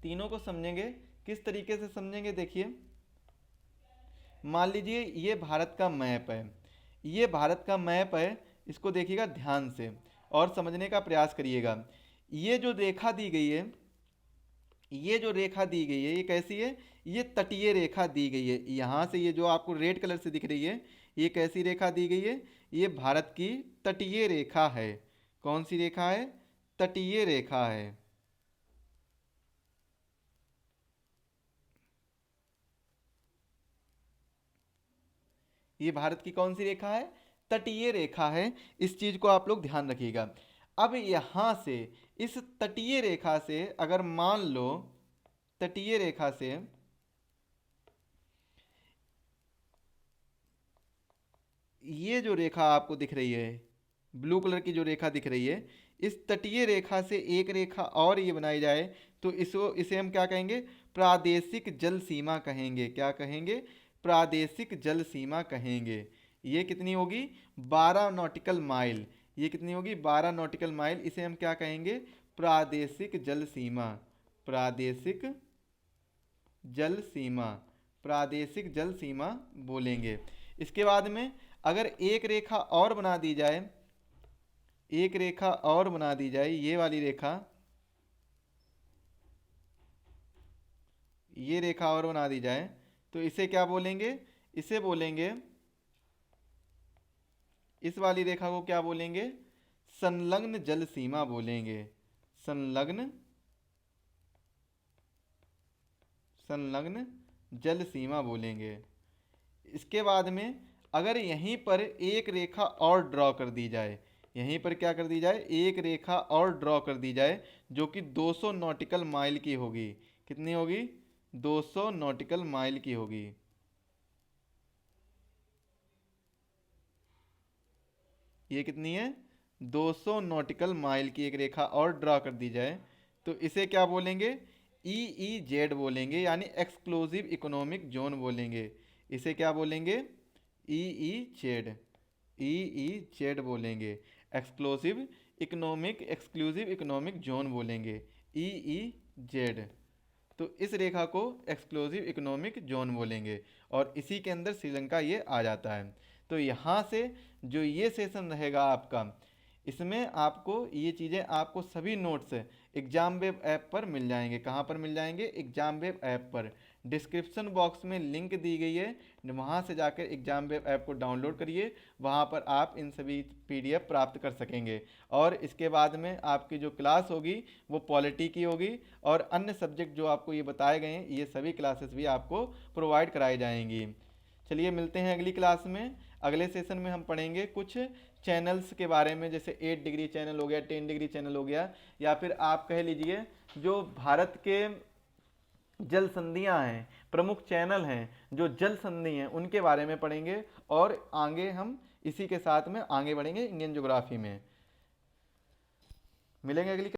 तीनों को समझेंगे, किस तरीके से समझेंगे? देखिए मान लीजिए ये भारत का मैप है, ये भारत का मैप है, इसको देखिएगा ध्यान से और समझने का प्रयास करिएगा। ये जो रेखा दी गई है, ये जो रेखा दी गई है ये कैसी है? ये तटीय रेखा दी गई है। यहाँ से ये जो आपको रेड कलर से दिख रही है ये कैसी रेखा दी गई है? ये भारत की तटीय रेखा है। कौन सी रेखा है? तटीय रेखा है। ये भारत की कौन सी रेखा है? तटीय रेखा है। इस चीज को आप लोग ध्यान रखिएगा। अब यहां से इस तटीय रेखा से अगर मान लो तटीय रेखा से ये जो रेखा आपको दिख रही है, ब्लू कलर की जो रेखा दिख रही है, इस तटीय रेखा से एक रेखा और ये बनाई जाए तो इसे हम क्या कहेंगे? प्रादेशिक जल सीमा कहेंगे। क्या कहेंगे? प्रादेशिक जल सीमा कहेंगे। ये कितनी होगी? 12 नॉटिकल माइल। ये कितनी होगी? 12 नॉटिकल माइल। इसे हम क्या कहेंगे? प्रादेशिक जल सीमा। प्रादेशिक जल सीमा, प्रादेशिक जल सीमा बोलेंगे। इसके बाद में अगर एक रेखा और बना दी जाए, एक रेखा और बना दी जाए, ये वाली रेखा, ये रेखा और बना दी जाए तो इसे क्या बोलेंगे? इसे बोलेंगे, इस वाली रेखा को क्या बोलेंगे? संलग्न जल सीमा बोलेंगे। संलग्न जल सीमा बोलेंगे। इसके बाद में अगर यहीं पर एक रेखा और ड्रॉ कर दी जाए, यहीं पर क्या कर दी जाए? एक रेखा और ड्रॉ कर दी जाए जो कि 200 नॉटिकल माइल की होगी। कितनी होगी? 200 नॉटिकल माइल की होगी। ये कितनी है? 200 नॉटिकल माइल की एक रेखा और ड्रॉ कर दी जाए तो इसे क्या बोलेंगे? EEZ बोलेंगे, यानी एक्सक्लूसिव इकोनॉमिक जोन बोलेंगे। इसे क्या बोलेंगे? EEZ, EEZ बोलेंगे। एक्सक्लूसिव इकोनॉमिक जोन बोलेंगे, EEZ। तो इस रेखा को एक्सक्लूसिव इकोनॉमिक जोन बोलेंगे और इसी के अंदर श्रीलंका ये आ जाता है। तो यहाँ से जो ये सेशन रहेगा आपका, इसमें आपको ये चीज़ें, आपको सभी नोट्स एग्जाम वेब ऐप पर मिल जाएंगे। कहाँ पर मिल जाएंगे? एग्जाम वेब ऐप पर। डिस्क्रिप्शन बॉक्स में लिंक दी गई है, वहाँ से जाकर एग्जाम वेब ऐप को डाउनलोड करिए, वहाँ पर आप इन सभी PDF प्राप्त कर सकेंगे। और इसके बाद में आपकी जो क्लास होगी वो पॉलिटी की होगी और अन्य सब्जेक्ट जो आपको ये बताए गए हैं ये सभी क्लासेस भी आपको प्रोवाइड कराई जाएंगी। चलिए मिलते हैं अगली क्लास में। अगले सेशन में हम पढ़ेंगे कुछ चैनल्स के बारे में, जैसे 8 डिग्री चैनल हो गया, 10 डिग्री चैनल हो गया, या फिर आप कह लीजिए जो भारत के जल संधियां हैं, प्रमुख चैनल हैं जो जल संधि हैं, उनके बारे में पढ़ेंगे। और आगे हम इसी के साथ में आगे बढ़ेंगे इंडियन ज्योग्राफी में। मिलेंगे अगली